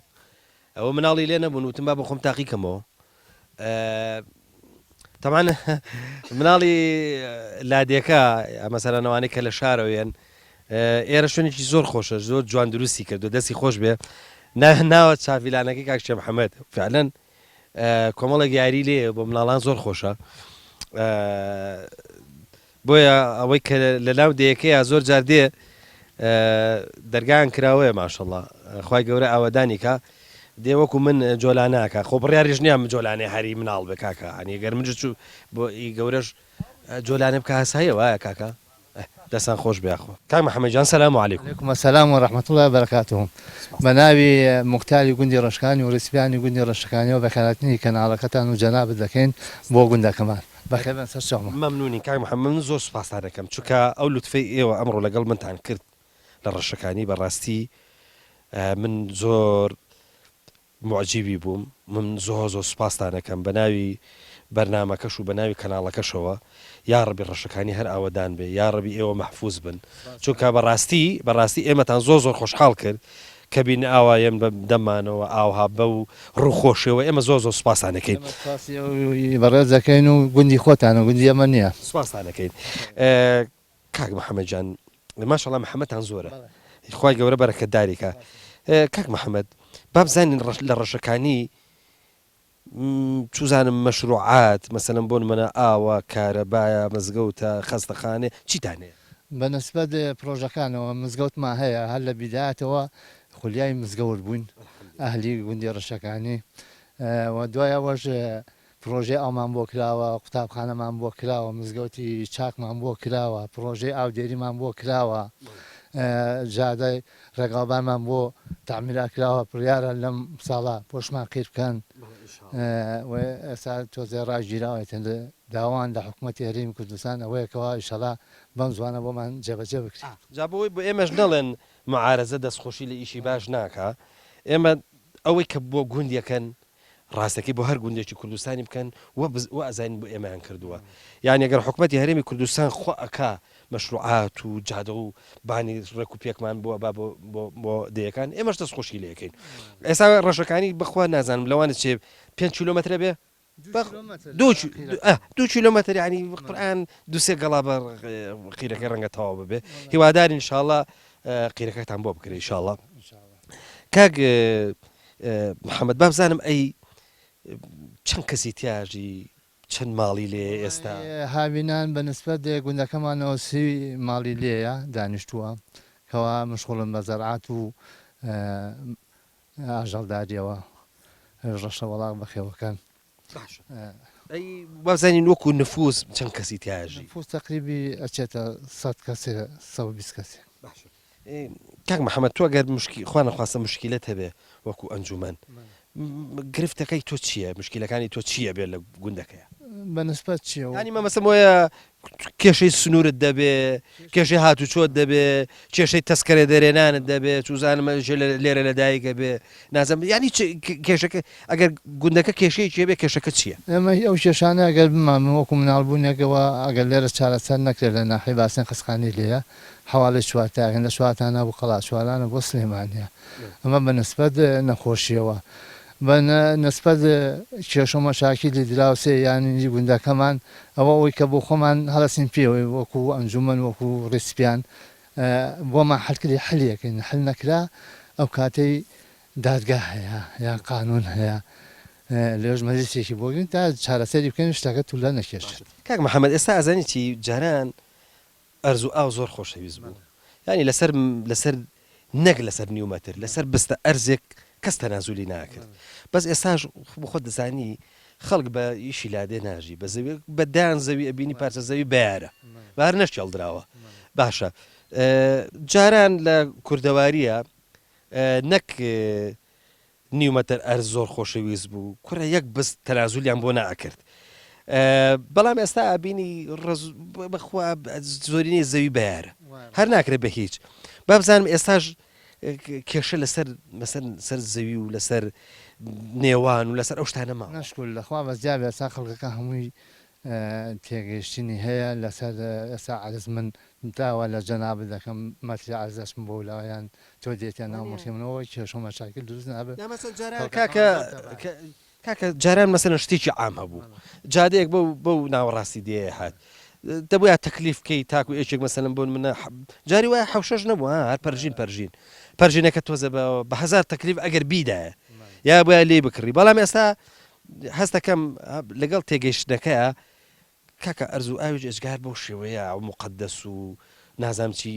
ئەوە مناڵی لێ نەبوون وتم با بە خۆم تاقیکەمەوە تەمان مناڵی لادێکە مەسەرانەوانەی کە لە شارەوەیان ئێرە شوێنێکی زۆر خۆشە زۆر جوان دروستی کردو دەستی خۆش بێ ناوە چاویلانەکەی کاکچە محەممەد فعلەن کۆمەڵێک یاری لێ بۆ مناڵان زۆر خۆشە بۆیە ئەوەی کە لە ناو دەیەکەیە زۆر جار دێ دەرگایان کراوەیە ماشەڵڵا خوای گەورە ئاوەدانیکە دێ وەکو من جۆلاناکە خۆ بڕیاریش نییە جۆلانێ هەری مناڵ بێ کاکە هەنی گەر من چوو بۆ ئی گەورەش جۆلانێ بکە هەسایە وایە کاکە دەستان خۆش بێخۆ کاک محەممەدجان سەلام عەلیکوم. وعلیکم السلام ورحمة الله وبركاته. بە ناوی موختاری گوندی ڕەشکانی و ڕیسپیانی گوندی ڕەشەکانیەوە بەخێرهاتنی کەناڵەکەتان و جەنابەت دەکەین بۆ گوندەکەمان بەخێربێن سەر چاومە. مەمنونی کاک محەممەد من زۆر سوپاسان دەکەم چونکە ئەو لوتفەی ئێوە ئەمڕۆ لەگەڵ منتان کرد لە ڕەشەکانی بەڕاستی من زۆر معجیبی بووم من زۆر سوپاسان دەکەم بە ناوی بەرنامەکەش و بە ناوی کەناڵەکەشەوە یا ڕەبی ڕەشەکانی هەر ئاوەدان بێ یا ڕەبی ئێوە مەحفوظ بن چونکە بەڕاستی ئێمەتان زۆر خۆشحاڵ کرد کە بین ئاوایەن دەمانەوە ئاوها بە و ڕووخۆشیەوە ئێمە زۆر سوپاسان دەکەین بەڕێز دەکەین و گوندی خۆتان و گوندی ئەمە نییە سوپاسان دەکەین کاک محەممەدجان ماشەڵڵا محەممەدتان زۆرە خوای گەورە بەرەکەتداریکە کاک محەممەد با بزانین لە ڕەشەکانی چوزانم مەشروعات مەسەلەن بۆن منە ئاوە کارەبایە مزگەوتە خەستەخانێ چیتانەیە بەنسبەت پرۆژەکانەوە مزگەوتمان هەیە هەر لە بیدایەتەوە خولیای مزگەوت بوون ئەهلی گوندی ڕەشەکانی و دوایەوەش پرۆژەی ئاومان بۆ کراوە قوتابخانەمان بۆ کراوە مزگەوتی چاکمان بۆ کراوە پرۆژەی ئاودێریمان بۆ کراوە جادای ڕێگاوبانمان بۆ تعمیرا کراوە پڕیارە لەم ساڵا پۆشمان قیر بکەن ئێستا تۆزێ ڕاگیراوەتە داوان لە حکوومەتی هەرێمی کوردستان ئەوەیەکەوە ئیشەڵا بەم زوانە بۆمان جێبەجێ بکرێت جا بۆی بۆ ئێمەش نەڵێن معارەزە دەستخۆشی لە ئیشی باش ناکە ئێمە ئەوەی کە بۆ گوندیەکەن ڕاستەکەی بۆ هەر گوندێکی کوردستانی بکەن و ئەزانین بۆ ئێمەیان کردووە یان ئەگەر حکوومەتی هەرێمی کوردستان خۆ ئەکا مەشروعات و جادە و بانی ڕێک و پێکمان بووە بۆ دەیەکان ئێمەش دەستخۆشی لەکەین ئێستا ڕەشەکانی بخوا نازانم لەوانە چێ 5 کیلۆمەترە بێ 2 کیلۆمەتر ینی قورئان دوسێ گەڵا بە قیرەکەی ڕەنگە تەواو ببێ هیوادار ئینشاڵڵا قیرەکەتان بۆ بکرێ ئینشاڵڵا کاک محەممەد با بزانم ئەی چەند کەسی تیاژی چەند ماڵی لێ ئێستا هاوینان بەنسبەت گوندەکەمانەوە سی ماڵی لێیە دانیشتووە کەوا مشغوڵن بە زەرعات و ئاژەڵداریەوە ڕەشە وەڵاق بەخێوەکان بازانین وەکو نفوس چەند کەسی تیاژی نفوس تقریبی ئەچێتە 100 کەسێ 120 کەسێ کاک محەممەد تۆ گەر خوا نەخواستە مشکلت هەبێ وەکو ئەنجومەن گرفتەکەی تۆ چییە مشکلەکانی تۆ چییە بێت لە گوندەکەیە بەنسبەت چیە ینی مەمەسم وایە کێشەی سنوورت دەبێ کێشەی هاتوچۆت دەبێ کێشەی تەسکەرە دەرێنانت دەبێت چوزانمە لێرە لەدایکە بێ نازم ینی کێشەکە ئەگەر گوندەکە کێشەیەکی بێ کێشەکە چییە ئەمە ئەو کێشانە ئەگەر بمان وەکو مناڵبوونێکەوە ئەگەر لێرە چارەسەر نەکرێت لە ناحی باسن خسخانی لێە حواڵی چوارتاگەن لە شواتانە بۆ قەڵا چوارانە بۆ سلێمانە ئەمە بەنسبەت نەخۆشیەوە بە نسبەت کێشە مەشاکیلی دراوسێ یانی گوندەکەمان ئەوە ئەوەی کە بۆ خۆمان هەڵەسین پێوەی وەکو ئەنجومەن وەکو ڕیسپیان بۆمان حەلکردی حەلیەکەین حل نەکرا ئەو کاتەی دادگا هەیە یا قانون هەیە لێژ مەجلیسێکی بۆگرین تا چارەسەری بکەین شتەکە توولە نەکێشێت کاک محەممەد ئێستا ئەزانیتی جاران ئەرز و ئاو زۆر خۆشەویست بوو ینی لەسەر نەک لەسەر نیومەتر لەسەر بستە ئەرزێک کەس تەنازولی ناکرد بەس ئێستاش خۆ دەزانی خەڵک بە ئیشی لادێ ناژی بە زەوی بەدان زەوی ئەبینی پارچە زەوی بەیارە بار نەشێڵدراوە باشە جاران لە کوردەواریە نەک نیومەتەر ئەرز زۆر خۆشەویست بوو کوڕە یەک بست تەنازولیان بۆ ناکرد بەڵام ئێستا ئابینی بەخوا زۆرینەی زەوی بەیارە هەر ناکرێت بە هیچ با بزانم ئێستاش کێشە لەسەر سەر زەوی و لەسەر نێوان و لەسەر ئەو شتانە ماوە نەشکول لەخوا بەزیا ئێستا خەڵکەکە هەمووی تێگەیشتنی هەیە لەسەر ئێستا عەرز من داوا لە جەناب دەکەم مەتری ئازەشم بۆ لایەن تۆ دێتیان ناو مڵکی منەوە کێشە و مەشاکل دروست نابێت کاکە جاران مەسەرەن شتێکی عام هەبوو جادەیەک بەو ناوەڕاستی دێ هات دەبووە تەکلیف بکەیت تاکو ئێچێک مەسەلەن بۆن منە جاری وایە حەوشەش نەبوو هەر پەرژینەکە تۆزە بە هەزار تەکلیف ئەگەر بیدایە یا بۆە لێ بکڕی بەڵام ئێستا هەستەکەم لەگەڵ تێگەیشتەکەیە کاکە ئەرزوو ئاویش ئەجگار بەو شێوەیە ئەو مقدەس و نازام چی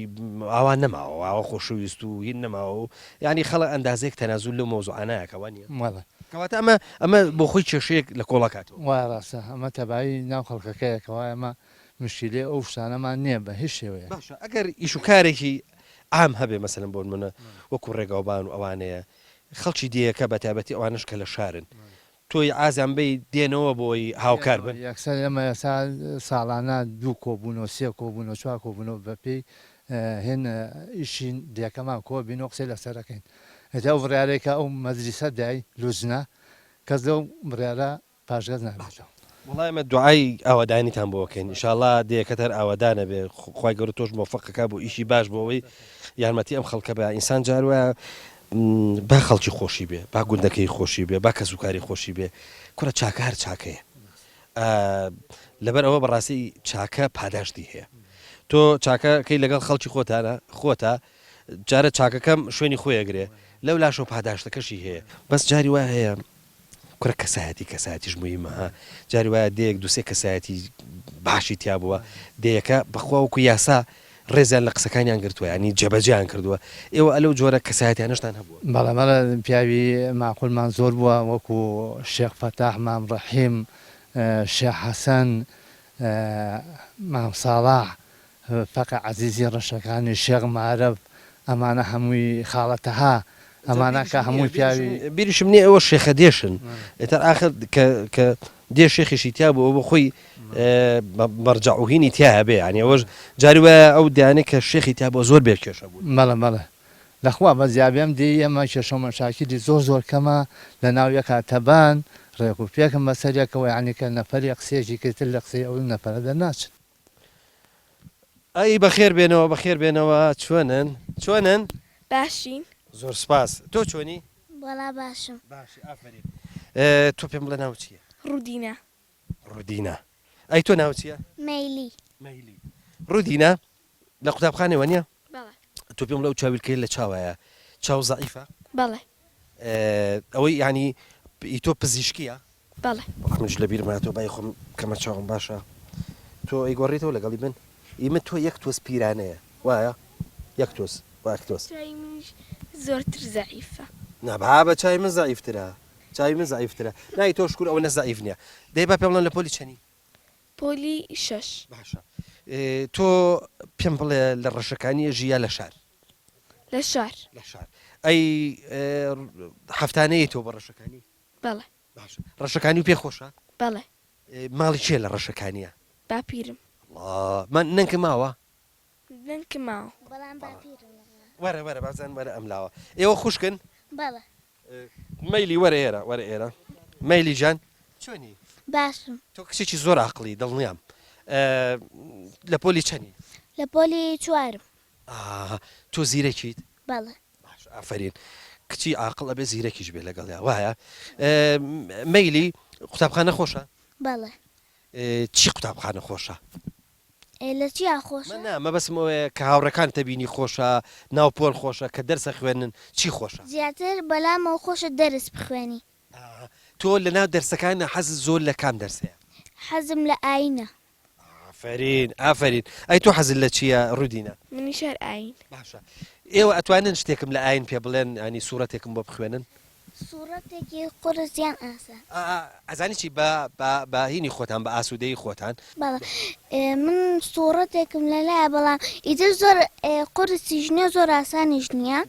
ئاوا نەماوە ئاوە خۆشەویست و هین نەماوە ینی خەڵک ئەندازێک تەنازول لەو مۆزوعانایەکەوە نیە کەواتە ئەمە بۆ خۆی کێشەیەک لە کۆڵەکاتەوە وای ڕاستە ئەمە تەبایی ناو خەڵکەکەیەکەوە ئەمە مشکلێ ئەو شتانەمان نییە بە هیچ شێوەیە باشە ئەگەر ئیش و کارێکی عام هەبێ مەسەلەن بۆن منە وەکو ڕێگاوبان و ئەوانەیە خەڵکی دیەکە بە تایبەتی ئەوانش کە لە شارن تۆی ئازان بی دێنەوە بۆی هاوکار بن یەکسەر ئێمە ئێستا ساڵانە دوو کۆبوونەوە سێ کۆبوونەوە چوار کۆبوونەوە بەپێی هێن ئیشی دیەکەمان کۆ بینەوە قسەی لەسەرەکەین هێتا ئەو بڕارێکە ئەو مەجلیسە دای لوزنە کەس لەو بڕارە پاشگەز نابێتەوە وڵای ئەمە دوعای ئاوادانیتان بۆکەین ئینشاءڵڵا دەیەکەتەر ئاوادانە بێ خوای گەورە تۆش مۆفەقەکە بۆ ئیشی باش بۆەوەی یارمەتی ئەم خەڵکە بە ئینسان جاروایە با خەڵکی خۆشی بێ با گوندەکەی خۆشی بێ با کەسوکاری خۆشی بێ کورە چاکە هەر چاکەیە لەبەر ئەوە بەڕاستی چاکە پاداشتی هەیە تۆ چاکەکەی لەگەڵ خەڵکی خۆتە جارە چاکەکەم شوێنی خۆیەگرێ لەو لاش و پاداشتەکەشی هەیە بەس جاری وایە هەیە کورە کەسایەتیش مویمەها جاری وایە دەیەک دووسێ کەسایەتی باشی تیا بووە دەیەکە بەخوا وەکو یاسا ڕێزیان لە قسەکانیان گرتووە ینی جێبەجیان کردووە ئێوە ئەلەو جۆرە کەسایەتیانشتان هەبووە بەڵامەڵە پیاوی ماقولمان زۆر بووە وەکو شێخ فەتاح مام ڕەحیم شێخ حەسەن مام ساڵاح فەقە عەزیزی ڕەشەکانی شێخ مارەب ئەمانە هەمووی خاڵەتەها ئەمانەکە هەمووی پیاوی بیریشم نییە ئەوە شێخە دێشن ئێتر ئاخر کە دێ شێخیشی تیا بوو بۆ خۆی مەرجەعوهینی تیا هەبێ ینی ئەوەش جاری وایە ئەو دیانێک کە شێخی تیا بۆ زۆر بێ کێشە بوو مەڵە لەخوا بە زیابێم دی ئەمە کێشە مەشاکلی زۆر کەمە لە ناو یەک کاتەبان ڕێک و پێکم بەسەرێکەوە ینی کە نەفەری قسێکی کردتر لە قسەی ئەو نەفەرە دەرناچن ئەی بەخێر بێنەوە چۆنن باشین زۆر سپاس تۆ چۆنی بەڵا باشم باشی ئافرین تۆ پێم بڵێ ناو چییە ڕودینە ئەی تۆ ناو چییە مەیلی ڕودینە لە قوتابخانەوە نییە تۆ پێم لەو چاویلکەی لە چاوایە چاو زەعیفە بەڵێ ئەوەی ینی تۆ پزیشکیە بەڵێ بەڵامش لە بیرمە تۆ بای خۆم کەمە چاوم باشە تۆ ئەی گۆڕێتەوە لەگەڵی بن ئیمە تۆ یەک تۆس پیرانەیە وایە یەک تۆس زۆرتر زەعیفە نەبا بە چای من زەعیفترە نای تۆ شکور ئەوە نەزەعیف نییە دەی با پێم بڵێن لە پۆلی چەنی پۆلی 6 باشە تۆ پێم بڵێ لە ڕەشەکانی ژیا لە شار لە شار ئەی هەفتانەیە تۆ بە ڕەشەکانی بەڵێ ڕەشەکانی و پێ خۆشە بەڵێ ماڵی چێ لە ڕەشەکانیە باپیرم من نەنکە ماوە بەڵام باپیرم وەرە بازان وەرە ئەملاوە ئێوە خوشکن بەڵێ مەیلی وەرە ئێرە مەیلی جان چۆنی باشم تۆ کچێکی زۆر عەقڵی دڵنیام لە پۆلی چەنی لە پۆلی 4 تۆ زیرەکیت بەڵێ ئافرین کچی عاقڵ ئەبێ زیرەکیش بێ لەگەڵیا وایە مەیلی قوتابخانە خۆشە بەڵێ چی قوتابخانە خۆشە لە چیا خۆشە مە بەسمەوەی کە هاوڕەکان تەبینی خۆشە ناوپۆل خۆشە کە دەرسە خوێنن چی خۆشە زیاتر بەلامەوە خۆشە دەرس بخوێنی تۆ لە ناو دەرسەکانە حەزت زۆر لە کام دەرسەیە حەزم لە ئاینە ئافرین ئەی تۆ حەزت لە چییە ڕودینە منی شار ئاین باشە ئێوە ئەتوانن شتێکم لە ئاین پێ بڵێن ئەنی سوورەتێکم بۆ بخوێنن سوورەتێکی قورسیان ئاسان ئەزانی چی بە هینی خۆتان بە ئاسوودەی خۆتان بەڵێ من سوورەتێکم لەلایە بەڵام ئیتر زۆر قورسیش نییە زۆر ئاسانیش نییە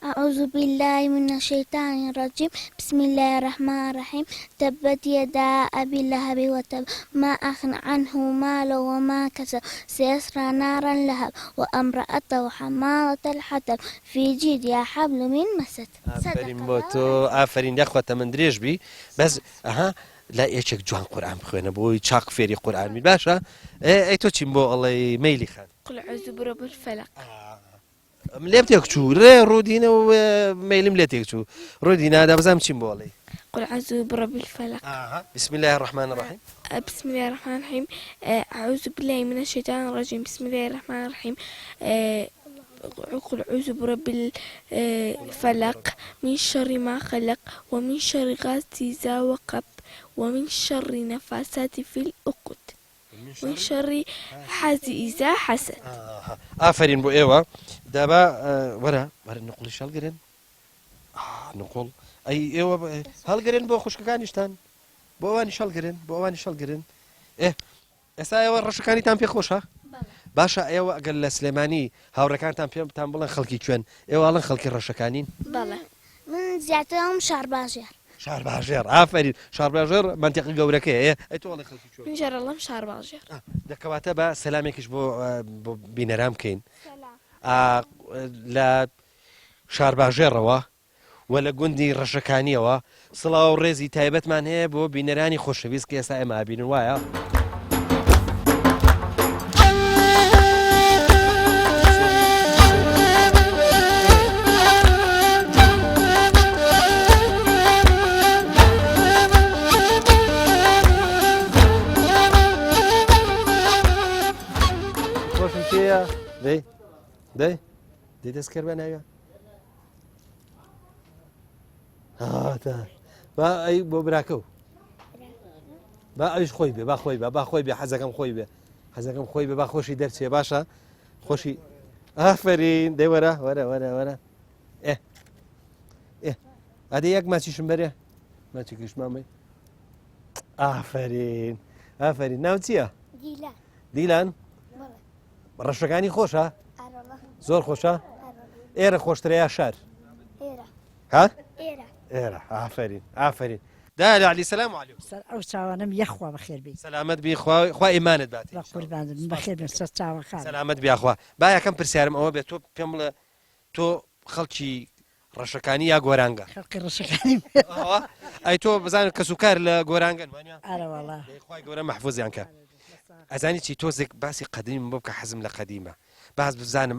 أعوذ بالله من الشيطان الرجيم بسم الله الرحمن الرحيم تبت يدا أبي لهب وتب ما أغنى عنه ماله وما كسب سيصلى نارا لهب وامرأته حمالة الحطب في جيدها حبل من مسد ئافرین بۆ تۆ ئافرین یاخواتە من درێژ بی بەس لا یەکێک جوان قورئان بخوێنە بۆی چاق فێری قورئان بین باشە ئەی تۆ چیم بۆ ئەڵێ مەیلی خان قل أعوذ برب الفلق لێم تێک چوو ڕێ ڕوودینە و مەیلم لێ تێک چوو ڕوودینا دابزانم چیم بۆ ئەڵێ قل أعوذ برب الفلق بسم الله الرحمن الرحيم بسم الله الرحمن الرحيم أعوذ بالله من الشيطان الرجيم بسم الله الرحمن الرحيم قل أعوذ برب الفلق من شر ما خلق ومن شر غاسق إذا وقب ومن شر نفاسات في العقد ومن شر حاسد إذا حسد ئافرین بۆ ئێوە دابا وەرە نقڵی هەڵگرن نقڵ ئەی ئێوە هەڵگرن بۆ خوشکەکانیشتان بۆ ئەوانی هەڵگرن بۆ ئەوانی هەڵگرن ئێستا ئێوە ڕەشەکانیتان پێ خۆشە باشە ئێوە ئەگەر لە سلێمانی هاوڕەکانتان پێتان بڵێن خەڵکی کوێن ئێوە ئاڵن خەڵکی ڕەشەکانین بەڵێ من زیاترم شارباژێر شارباژێر ئافرین شارباژێر منتیقی گەورەکەی ئەی تۆ ئەڵێ خەڵکی کوێن من ژێرەڵەم شارباژێر دەکەواتە بە سەلامێکیش بۆ بینەرام بکەین لە شارباژێرەوە و لە گوندی ڕەشەکانیەوە سڵاو و ڕێزی تایبەتمان هەیە بۆ بینەرانی خۆشەویست کە ئێستا ئێمە بینن وایە خۆشم پێیە دەی دەستکرد بە ناوە با ئەی بۆ براکە و با ئەوش خۆی بێ با خۆی بە با خۆی بێ حەزەکەم خۆی بێ حەزەکەم خۆی بێ با خۆشی دەرچێ باشە خۆشی ئافرین دەی وەرە وەرە وەرە وەرە ئەدە یەک ماچیشم بەرێ ماچی کشمامەی ئافرین ئافرین ناو چییە؟ دیلان ڕەشەکانی خۆشە؟ زۆر خۆشە؟ ئێرە خۆشترەیە شار؟ ها؟ ئێرە ئافرین ئافرین دالا علی سەلام عەلیکم ئەو چاوانم یەخوا بەخێر بێت سەلامەت بی خوا ئیمانت باتێ بەخێر بێت سەر چاوەکان سەلامەت بیاخوا با یەکەم پرسیارم ئەوە بێت تۆ پێم بڵێ تۆ خەڵکی ڕەشەکانی یا گۆرانگە خەڵکی ڕەشەکانی ئەی تۆ بزانن کەس و کار لە گۆرانگەن وانە ئارەوەڵا خوای گەورە مەحفوظیان کە ئەزانی چی تۆزێک باسی قەدیم بۆ بکە حەزم لە قەدیمە باز بزانم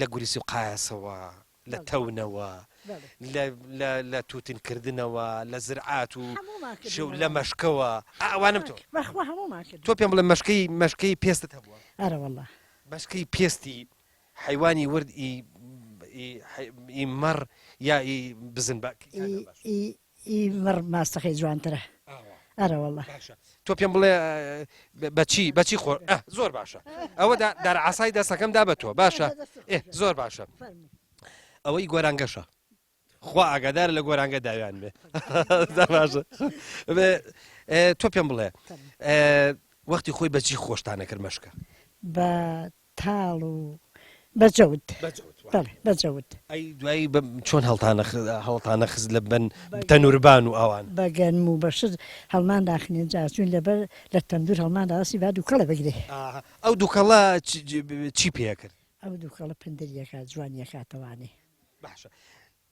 لە گوریسی و قایسەوە لە تەونەوە لە تووتنکردنەوە لە زرعات و شەو لە مەشکەوە ئەوانم تۆ پێم بڵێ مەشکەی پێستت هەبووە ئارەوەڵا مەشکەی پێستی حیوانی ورد ئی مەڕ یا ئی بزن ئی مەڕ ماستەخی جوانترە ئارەوەڵا تۆ پێم بڵێ بەچی خۆر زۆر باشە ئەوە دەرعاسای دەستەکەم دا بە تۆ باشە زۆر باشە ئەوەی گۆرانگەشە خوا ئاگادار لە گۆرانگە داویان بێ باشە تۆ پێم بڵێ وەختی خۆی بەچی خۆشتانە کرد مەشکە بە تاڵ و بەجەوت بەجەوت ئەی دوایی چۆن هەڵتانە خست لە بن تەنوربان و ئەوان بەگەنم و بەشت هەڵمان داخنێن جاچوون لەبەر لە تەندور هەڵمان داسی با دووکەڵە بگرێ ئەو دووکەڵە چی پێ کرد ئەو دووکەڵە پندریەکە جوانیەکاتەوانێ باشە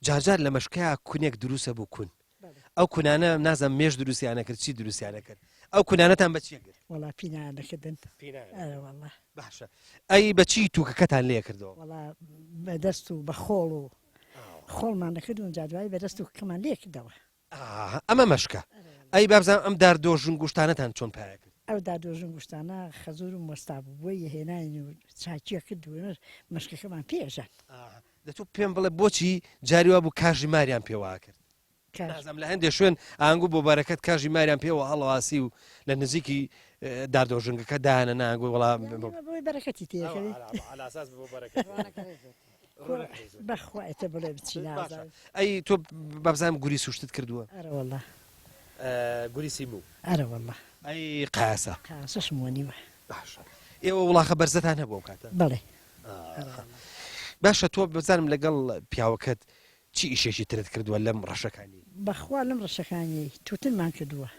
جارجار لە مەشکەیە کونێک دروستە بوو کون ئەو کونانە نازم مێش دروستیانە کرد چی دروستیانە کرد ئەو کونانەتان بەچیە کرد وڵا پینانەکردن ئەوەڵا باشە ئەی بەچی تووکەکەتان لێ کردەوە وڵا بەدەست و بە خۆڵ و خۆڵمان نەکردون جادوایی بەدەست و کەمان لێ کردەوە ئەمە مەشکە ئەی بابزانام ئەم داردۆژن گوشتانەتان چۆن پایە کرد ئەو دادۆژن گوشتانە خەزور و مۆستابووی هێناین و چاکیە کردوونە مەشکەکەمان پێژان دەتوو پێم بڵێ بۆچی جاریوا بوو کاژی ماریان پێوا کرد نازم لە هەندێک شوێن ئاهەنگوو بۆ بەرەکەت کاژی ماریان پێوە هەڵەواسی و لە نزیکی داردۆژنگەکە داهێنە ناگوی وەڵام بەرەکەتی تێکەوی بەخوایتە بڵێ بچی ئەی تۆ بابزانم گوری سوشتت کردووە ئەرەوەڵا گوری سیموو ئەرەوەڵا ئەی قاسە قاسەشم وەنیوە باشە ئێوە وڵاخە بەرزەتان هەبوو کاتە بەڵێ باشە تۆ بزانم لەگەڵ پیاوەکەت چی ئیشێکی ترت کردووە لەم ڕەشەکانی بەخوا لەم ڕەشەکانی تووتنمان کردووە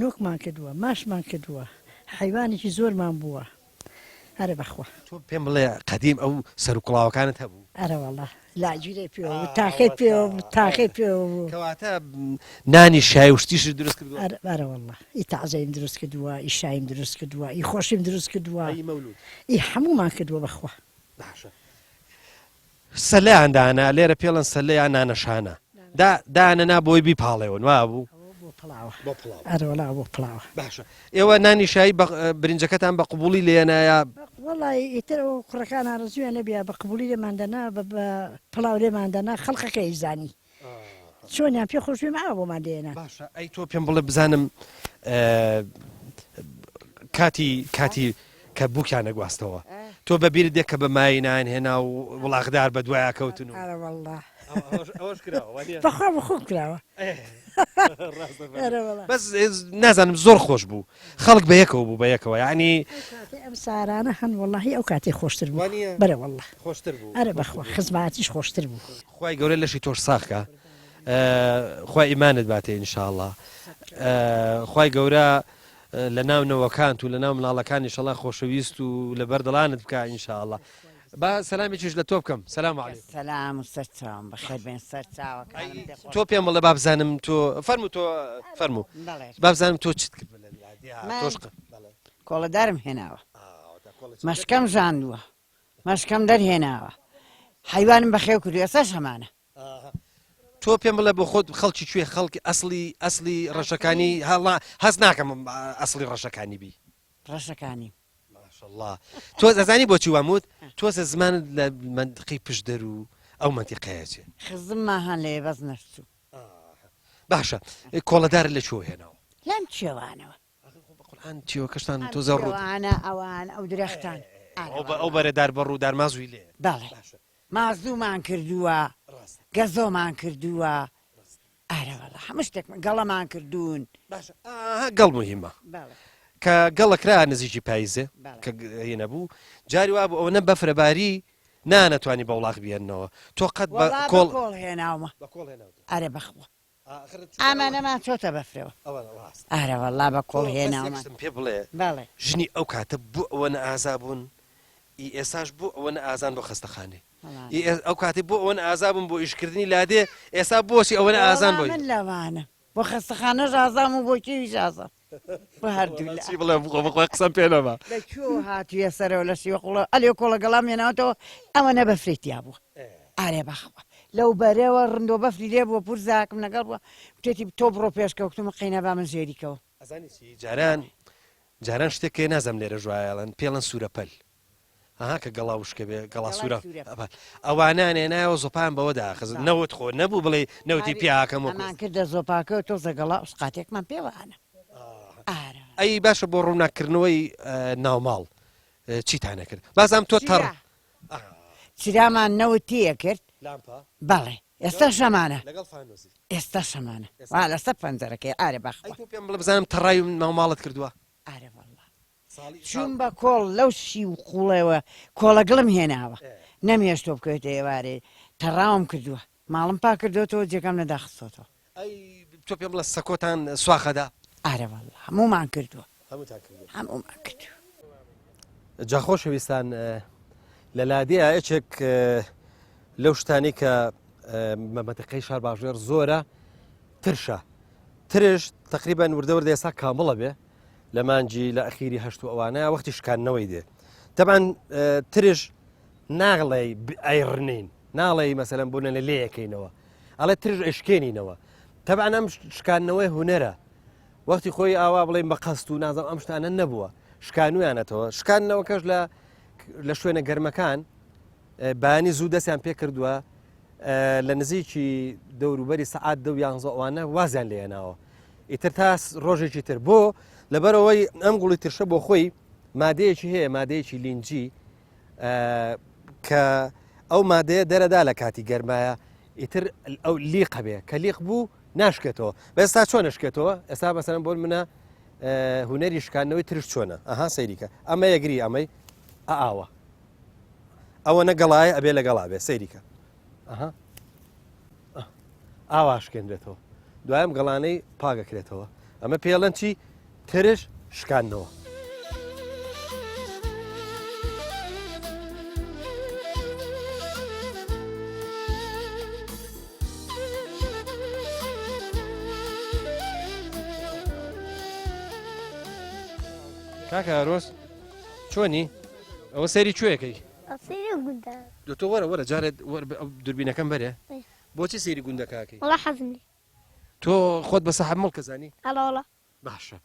نۆکمان کردووە ماشمان کردووە حیوانێکی زۆرمان بووە هەرە بەخوا تۆ پێم بڵێ قەدیم ئەو سەر و کڵاوەکانت هەبوو ئەرە وەڵڵا لاجوورێ پێوە تاقی پێوە تاقی پێوە کەواتە نانی شای وشتیش دروست کردووە ئەرە وەڵڵا ئی تەعزەیم دروست کردووە ئی شایم دروست کردووە ئی خۆشیم دروست کردووە ئەی مەولود ئی هەمومان کردووە بەخوا باشە سەلەیان دانا لێرە پێڵەن سەلەیان نانەشانە دانەنا بۆی بیپاڵێەوە وا بوو بۆ پڵاوە بۆ پڵاو ئەرە وەڵا بۆ پڵاوە باشە ئێوە نانی شایی برنجەکەتان بە قوبوڵی لێنایە وەڵی ئیتر ئەو کوڕەکان ئارەزویان لەبێ بە قبولی لێماندەنا بە پڵاو لێماندەنا خەڵقەکە ئیزانی چۆنیان پێ خۆشوێمە ئاوا بۆمان دێنە باشە ئەی تۆ پێم بڵێ بزانم کاتی کە بووکیان نەگواستەوە تۆ بەبییر دێک کە بە ماینان هێنا و وڵاغدار بە دوایە کەوتن و ئەرە وەڵڵا ئەوەش کراوە بەخوا بە خۆم کراوە بەس نازانم زۆر خۆش بوو خەڵک بە یەکەوە بوو بە یەکەوە یعنی ئەم سارانە هەن وەڵڵاهی ئەو کاتێ خۆشتر بوو بەرە وەڵڵا خۆشتر بوو ئەرە بەخوا خزماتیش خۆشتر بوو خوای گەورە لەشی تۆش ساخکە خوای ئیمانت باتێ ئینشاءڵڵا خوای گەورە لە ناونەوەکانت و لە ناو مناڵەکانی ئینشاءڵڵا خۆشەویست و لەبەر دڵانت بکە ئینشاءڵڵا با سەلامێکیش لە تۆ بکەم سەلام عەلیکم سەلام و سەرچاوم بەخێر بێن سەر تۆ پێم بڵێ با بزانم تۆ فەرموو تۆ فەرموو با بزانم تۆ چیت کرد تۆش کۆڵەدارم هێناوە مەشکەم ژاندووە مەشکەم دەرهێناوە حیوانم بەخێو کردو ئێستا شەمانە تۆ پێم بڵێ بۆ خۆت خەڵکی کوێ خەڵکی ئەسلی ڕەشەکانی هەڵا هەست ناکەم ئەسلی ڕەشەکانی بی ڕەشەکانی ماشەڵڵا تۆ ئەزانی بۆچی واموت تۆ زمانت لە منطقی پشدەر و ئەو منتیقەیەچێ خزممان هەن لێ بەس نەچوو باشە کۆڵەدار لە چۆ هێناوە لەم چێوانەوە قورئان چیوە کەشتان تۆ زەڕوو ئەوان ئەو درەختان ئەو بەرەدار بەڕوو دارمازووی لێ بەڵێ مازوومان کردووە گەزۆمان کردووە ئارە وەڵا هەموو شتێکمان گەڵەمان کردوون گەڵ موهیمە کە گەڵەکرا نزیکی پاییزێ کە هێنە بوو جاری وا بوو ئەوە نە بەفرەباری نانەتوانی بە وڵاق بێنەوە تۆ قەت بە کۆڵ هێناومە ئارە بەخوە ئامانەمان چۆتە بەفرەوە ئارە وەڵا بە کۆڵ هێناومە پێ بڵێ بەڵێ ژنی ئەو کاتە بوو ئەوە نە ئازا بوون ئێساش بوو ئەوە نە ئازان بۆ خەستەخانێ ئەو کاتی بۆ ئەوە ئازابوون بۆ ئیشکردنی لادێ ئێستا بۆچی ئەوە ئازان بۆی من لەوانە بۆ خەستەخانە ژازام و بۆ کێوی ژازم بە هەردوو بڵێ بخۆی قسەم پێ نەما لەکوێ هاتوویە سەرەوە لە شیوە قوڵە ئەلێ کۆڵە گەڵام هێناوەتەوە ئەوە نەبەفرێتیا بووە ئارێ بەخەوە لەو بەرەوە ڕندۆ بەفری لێ بووە پور زاکم لەگەڵ بووە وتێتی تۆ بڕۆ پێشکەوتمە قەینە با من ژێریکەوە جاران شتێکێ نازەم لێرە ژوایەڵەن پێڵەن سوورەپەل ئەها کە گەڵا وشکە بێ گەڵا سوورە ئەوانانێ نایەوە زۆپان بەوە داخست نەوت خۆ نەبوو بڵێ نەوتی پیاکەم ومان کردە زۆپاکەوە تۆزە گەڵا قاتێکمان پێوانە ئەی باشە بۆ ڕووناکردنەوەی ناوماڵ چیتانە کرد بازام تۆ تەڕ چرامان نەوتیە کرد بەڵێ ئێستا شەمانە ئێستا شەمانە وا لەسەر پەنجەرەکەی ئارێ بەخوا پێم بڵێ بزانم تەڕای ناوماڵت کردووە ئارێ وەڵڵا چوون بە کۆڵ لەو شی و قوڵەوە کۆڵەگڵم هێناوە نەمێشتۆ بکەوێتە ئێوارێ تەڕاوم کردووە ماڵم پا کردوێتەوە جێگەم نەداخستۆتەوە تۆ پێم بڵێ سەکۆتان سواخەدا ئارە وەڵڵا هەموومان کردووە هەموومان کردووە جا خۆشەویستان لە لادێە ئەچێک لەو شتانی کە مەمەتەقەی شار باشوێر زۆرە ترشە ترش تقریبان وردەوردە ئێستا کامڵە بێ لە مانجی لە ئەخیری هەشت و ئەوانەیە وەختی شکاندنەوەی دێ تەبان ترش ناڵێ ئەیڕنین ناڵێ مەسەلەن بوونە لە لێیەکەینەوە ئەڵێ ترش ئەشکێنینەوە تەبان ئەم شکاندنەوەی هونەرە وەختی خۆی ئاوا بڵێن بە قەست و نازم ئەم شتانە نەبووە شکانویانەتەوە شکاندنەوەکەش لە شوێنە گەرمەکان بەیانی زوو دەستیان پێ کردووە لە نزیکی دەوروبەری سەعات 11 ئەوانە وازیان لێناوە ئیتر تا ڕۆژێکی تر بۆ لەبەرەوەی ئەم گوڵی ترشە بۆ خۆی مادەیەکی هەیە مادەیەکی لینجی کە ئەو مادەیە دەرەدا لە کاتی گەرمایە ئیتر ئەو لیق هەبێ کە لیق بوو ناشکێتەوە بەستا چۆن نشکێتەوە ئێستا بەسەرم بۆ منە هوەری شکاندنەوەی ترش چۆنە ئەها سەیریکە ئەمە یەگری ئەمەی ئاوە ئەوە نەگەڵایە ئەبێ لەگەڵا بێ سەیریکە ئاوا شکێنرێتەوە دوایم گەڵانەی پاگەکرێتەوە ئەمە پێڵەن چی ترش شکاندنەوە کاکە ئارۆز چۆنی ئەوە سەیری کوێەکەی ئەسیری گوندە تۆ وەرە جارێت دووربینەکەم بەرێ بۆچی سەیری گوندەکەکەی وڵا حەزنی تۆ خۆت بە سەحەب مڵ کەزانی ئەڵەوڵە باشە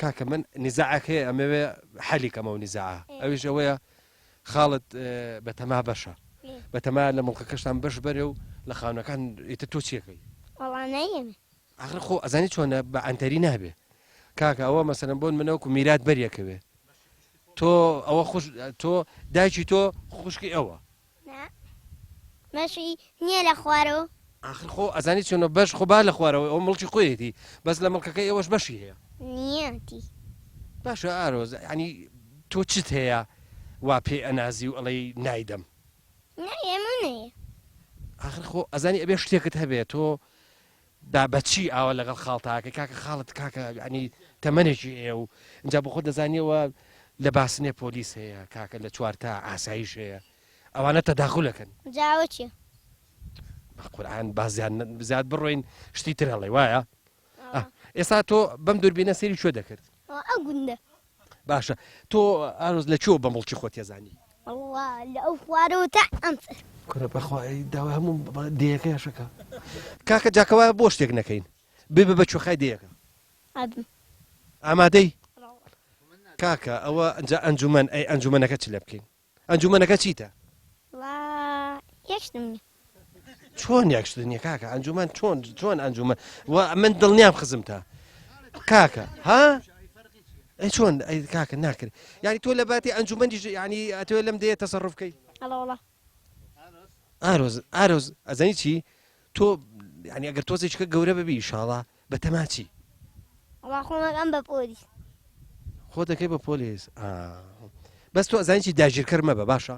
کاکە من نزاعەکەی ئەمەوێ حەلی کەمە و نزاعە ئەویش ئەوەیە خاڵت بەتەما بەشە بەتەما لە مڵکەکەشتان بەش بەرێ و لە خاونەکان ئیتر تۆ چیەکەی وەڵا نەیەمێ ئاخر خۆ ئەزانی چۆنە بە ئەنتەری نابێ کاکە ئەوە مەسەلەن بۆن منەوەکو میرات بەریەکەوێ تۆ ئەوە تۆ دایکی تۆ خوشکی ئەوە مەشی نییە لە خوارەوە آخر خۆ ئەزانی چۆنە بەش خۆ با لە خوارەوە ئەو مڵکی خۆیەتی بەس لە مڵکەکەی ئەوەش بەشی هەیە نیەتی باشە ئارۆز ینی تۆ چت هەیە وا پێ ئەنازی و ئەڵەی نایدەم ئێمە نەیە آخر خۆ ئەزانی ئەبێ شتێکت هەبێت تۆ دا بەچی ئاوە لەگەڵ خاڵتاکە کاکە خاڵت کاکە ینی تەمەنێکی هەیە و اینجا بۆ خۆ دەزانیەوە لە باسنێ پۆلیس هەیە کاکە لە چوارتا ئاسایش هەیە ئەوانە تەداخولەکەن جاوە چیە قورآن بازیان بڕۆین شتی تر هەڵێ وایە ئێستا تۆ بەم دووربینە سەیری کوێ دەکرد ئەو گوندە باشە تۆ ئارۆز لە چۆ بە مڵکی خۆت ێزانی والله لە ئەو خوارەوە تا ئەمسەر کورە بەخوای داوای هەموو دەیەکە یاشەکە کاکە جاکەوە بۆ شتێک نەکەین ببە بە چۆخای دەیەکە ئەدم ئامادەی کاکە ئەوە ئەنجومەن ئەی ئەنجومەنەکە چ لە بکەین ئەنجومەنەکە چیتە یەکشتم نیە چۆن یەکشت نییە کاکە ئەنجومەن چۆن ئەنجومەن من دڵنیام خزم تا کاکە ها ئەی چۆن ئەی کاکە ناکرد یعنی تۆ لە باتی ئەنجومەندی ینی ئەتوێ لەم دەیە تەسەڕف بکەی ئەڵەوڵە ئارۆز ئەزانی چی تۆ ینی ئەگەر تۆزێککە گەورە ببی ئیشاڵا بە تەماچی وڵا خۆمەکەم بە پۆلیس خۆ دەکەی بە پۆلیس بەس تۆ ئەزانی چی داگیرکەر مەبە باشە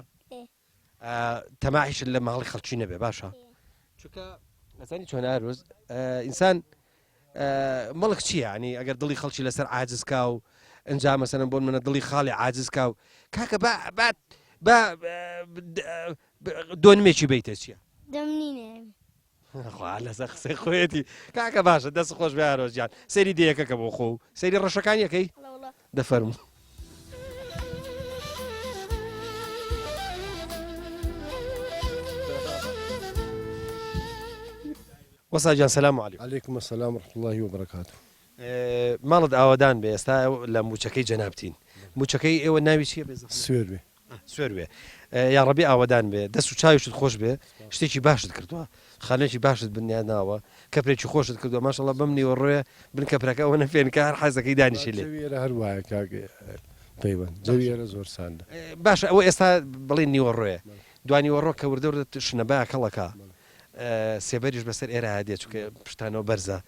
تەماعیش لە ماڵی خەڵکی نەبێ باشە چونکە ئەزانی چۆن ئارۆز ئینسان مەڵک چییە ینی ئەگەر دڵی خەڵکی لەسەر عاجزکا و ئەنج مەسەرم بۆن منە دڵی خاڵی عاجزکا و کاکە دۆنمێکی بیتە چییە دەمنینێ لەسەر قسەی خۆیەتی کاکە باشە دەست خۆش بە ئارۆزیان سەیری دەیەکەکە بۆ خۆ و سەیری ڕەشەکان یەکەی دەفەرموو وەساجان سەلام عەلیکوم عەلەیکوم ئەسسەلام ورحمەتوڵڵاهی وبەرەکاتوه ماڵت ئاوادان بێ ئێستا لە موچەکەی جەنابتین موچەکەی ئێوە ناوی چییە بێ سوێر سوێروێ یا ڕەبی ئاوادان بێ دەست و چاویشت خۆش بێ شتێکی باشت کردووە خانێکی باشت بنیان ناوە کەپرێکی خۆشت کردووە ماشەڵڵا بەم نیوەڕۆیە بن کەپرەکە ئەوە نەفێنکە هەر حەزەکەی دانیشی لێ هەر وایە کاکە پەیوەند جەویێرە زۆر ساندە باشە ئەوە ئێستا بڵێن نیوەڕۆیە دوانی وەڕۆ کە وردەورە شنەبا کەڵەکە سێبەریش بەسەر ئێرە هادێت چکە پشتانەوە بەرزە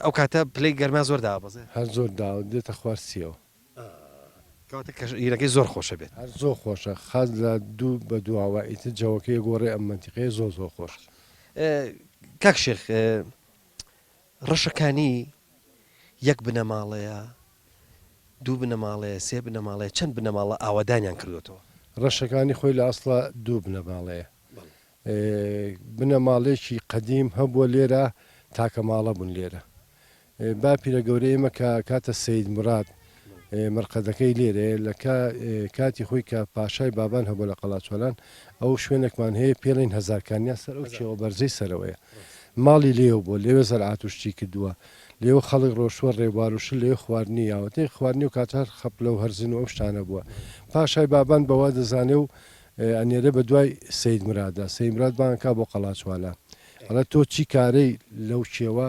ئەو کاتە پلەی گەرما زۆر دابەزێ هەر زۆر داوە دێتە خوارسیەوە ئیرەکەی زۆر خۆشە بێت هەر زۆر خۆشە خاز لە دوو بە دواوە ئیتر جەوەکەی گۆڕێ ئەم منتیقەیە زۆر خۆش کاک شێخ ڕەشەکانی یەک بنەماڵەیە دوو بنەماڵەیە سێ بنەماڵەیە چەند بنەماڵە ئاوادانیان کردوێتەوە ڕەشەکانی خۆی لە ئەسڵە دوو بنەماڵەیە بنەماڵێکی قەدیم هەبووە لێرە تاکە ماڵە بوون لێرە با پیرە گەورەی ئێمە کە کاتە سەید مراد مرقەدەکەی لێرێ لە کاتی خۆی کە پاشای بابان هەبوو لە قەڵاچۆلان ئەو شوێنێکمان هەیە پێڵین هەزارکانیا سەر ئەو چێوە بەرزەی سەرەوەیە ماڵی لێو بۆ لێوە زەرعاتوشتی کردووە لێوە خەڵک ڕۆشوە ڕێبواروش لێو خواردنی یاوەتەی خواردنی و کاتار خەپلە و هەرزن و ئەو شتانە بووە پاشای بابان بەوا دەزانێ و ئەنێرە بە دوای سەید مرادا سەید مراد بانکا بۆ قەڵاچوالە ئەڵە تۆ چی کارەی لەو چێوە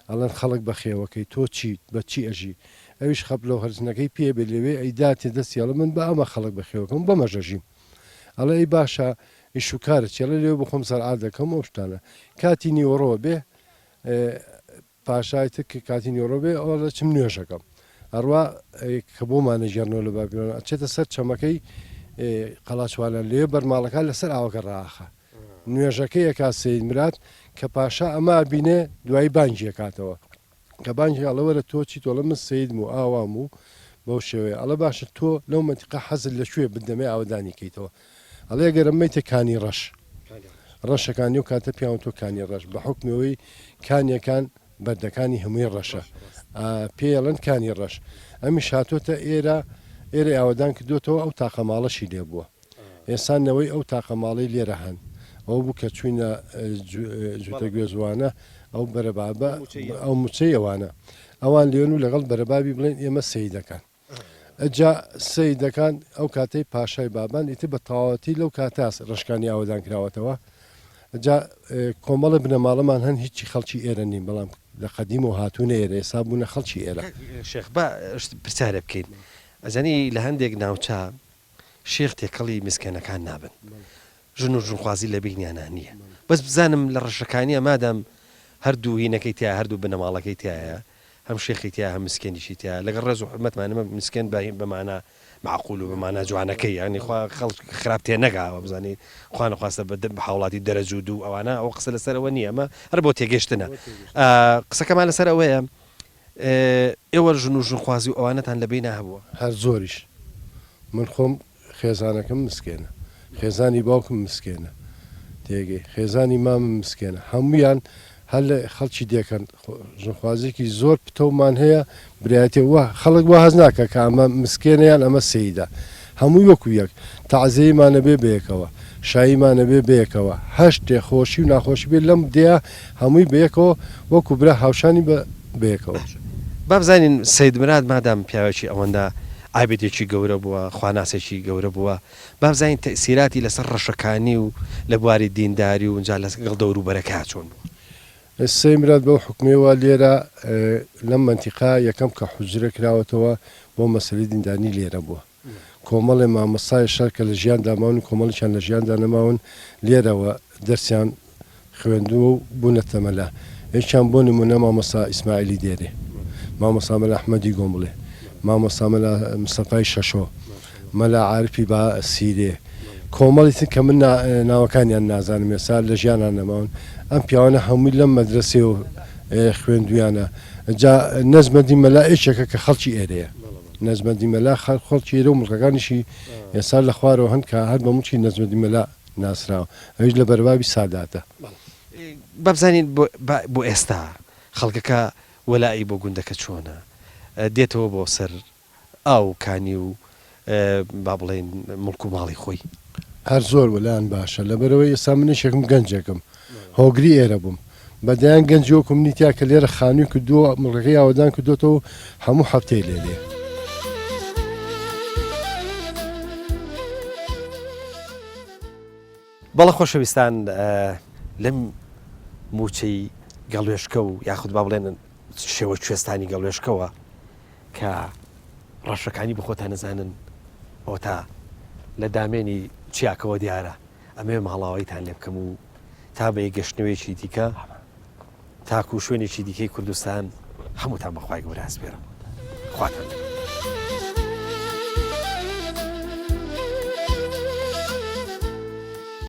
ئەڵەن خەڵک بەخێوەکەی تۆ چیت بە چی ئەژی ئەویش خەپلە و هەرزنەکەی پێ بێ لەوێ ئەیداتی دەستیاڵە من بە ئەمە خەڵک بەخێوەکەم بەمەژەژیم ئەڵە ئەی باشە ئیشوکارە چێڵە لێو بخۆم سەرعاد دەکەم ئەو شتانە کاتی نیوەڕۆ بێ پاشایتە کە کاتی نیوەڕۆ بێ ئەوە چم نوێژەکەم هەروە کە بۆمانە ژێرنەوە لە بابیرۆن ئەچێتە سەر چەمەکەی قەڵاچوالان لێ بەرماڵەکان لەسەر ئاوەکە ڕاخە نوێژەکەی ئەکا سەید مراد کە پاشا ئەمە بینێ دوای بانجی کاتەوە کە بانجی ئەڵەوەرە تۆ چی تۆڵە من سەیدم و ئاوام و بەو شێوەیە ئەڵە باشە تۆ لەو منتیقە حەزت لەکوێ بدەمێ ئاودانی کەیتەوە ئەڵێ گەرەمەیتە کانی ڕەش ڕەشەکانی و کاتە پیاوە تۆ کانی ڕەش بە حکمەوەی کانیەکان بەردەکانی هەمووی ڕەشە پێڵەن کانی ڕەش ئەمیش هاتوۆتە ئێرە ئاوادان کردوێتەوە ئەو تاقەماڵەشی لێ بووە ئێسانەوەی ئەو تاقەماڵی لێرە هەن ئەو بوو کە چوینە جوتە گوێزوانە ئەو بەرەبابە ئەو موچەی ئەوانە ئەوان لێن و لەگەڵ بەرەبابی بڵێن ئێمە سەیدەکان ئەجا سەیدەکان ئەو کاتەی پاشای بابان ئیتر بە تەواوەتی لەو کاتاس ڕشکانی ئاوادان کراوەتەوە ئەجا کۆمەڵە بنەماڵەمان هەن هیچی خەڵکی ئێرە نین بەڵام لە قەدیم و هاتوونە ئێرە ئێستا بوونە خەڵکی ئێرە شێخ بە پرسیارە بکەین ئەزانی لە هەندێک ناوچە شێخ تێکەڵی مسکێنەکان نابن ژن و ژنخوازی لە بینیانە نییە بەس بزانم لە ڕەشەکانیە مادام هەردوو هینەکەی تیا هەردوو بنەماڵەکەی تایە هەم شێخی تیا هەم مسکێنیشی تیا لەگەڵ ڕێز و حرمەتمانەمە مسکێن بەمانە معقول و بەمانە جوانەکەی ینی خەڵک خراپ تێ نەگاوە بزانانی خوا نەخواستە بە حوڵاتی دەرەجود و ئەوانە ئەو قسە لەسەرەوە نییە ئەمە هەر بۆ تێگەشتنە قسەکەمان لەسەر ئەوەیە ئێوە ژن و ژنخوازی و ئەوانەتان لەبێ نابووە هەر زۆریش من خۆم خێزانەکەم مسکێنە خێزانی باوکم مسکێنە تێگەی خێزانی مامم مسکێنە هەمویان هەر لە خەڵکی دێکەن ژنخوازێکی زۆر پتەومان هەیە برایەتێ وە خەڵک وە هەز ناکە کە ئەمە مسکێنەیان ئەمە سەیدا هەمووی وەکو یەک تەعزیەیمانە بێ بەیەکەوە شاییمانە بێ بەیەکەوە هەشت خۆشی و ناخۆشی بێت لەم دێە هەمووی بەیەکەوە وەکو برا هاوشانی بەیەکەوە با بزانین سید مراد مادام پیاوێکی ئەوەندە ئایبێتێکی گەورە بووە خواناسێکی گەورە بووە با بزانین تەسیراتی لەسەر ڕەشەکانی و لە بواری دینداری و اینجا لەگەڵ دەوروبەرەکە چۆن بوو سەی مراد بەو حکمێوە لێرە لەم منتیقا یەکەم کە حوجرە کراوەتەوە بۆ مەسەلەی دیندانی لێرە بووە کۆمەڵی مامەسای شەر کە لە ژیان داماون و کۆمەڵیان لە ژیاندا نەماون لێرەوە دەرسیان خوێندووە و بوونە تەمەلا هیچیان بۆ نمونە مامەسا ئیسماعیلی دێرێ مامەسا مەلا ئەحمەدی گۆمڵێ مامەسا مەلا مستەفای شەشۆ مەلا عارفی با سیرێ کۆمەڵی تر کە من ناوەکانیان نازانم ێستا لە ژیانان نەماون ئەم پیاوانە هەمووی لەم مەدرسێ و خوێندویانە جا نەزمەدی مەلائیکێکە کە خەڵکی ئێرەیە نەزمەدی مەلا خەڵکی ئێرە و مڵکەکانیشی ئێستا لە خوارەوە هەن کە هەر بەموچی نەزمەدی مەلا ناسراوە ئەویش لە بەربابی ساداتە بابزانین بۆ ئێستا خەڵکەکە وەلایی بۆ گوندەکە چۆنە دێتەوە بۆ سەر ئاو کانی و با بڵێن مڵک و ماڵی خۆی هەر زۆر وەلایان باشە لەبەرەوەی ئێستا منیشێکم گەنجێکم هۆگری ئێرە بووم بەدایان گەنجی وەکم نیتیا کە لێرە خانووی کردووە مڵەکەی ئاوادان کردوێتەوە هەموو هەفتەی لێ بەڵە خۆشەویستان لەم موچەی گەڵوێشکە و یاخود با بڵێن شێوە کوێستانی گەڵوێشکەوە کە ڕەشەکانی بخۆتان نەزانن ئەو تا لە دامێنی چیاکەوە دیارە ئەمێ ماڵاوەیتان لێ بکەم و تا بە گەشتنەوەیکی دیکە تاکو و شوێنێکی دیکەی کوردستان هەمووتان بەخوای گەورە هەسپێرم خواتان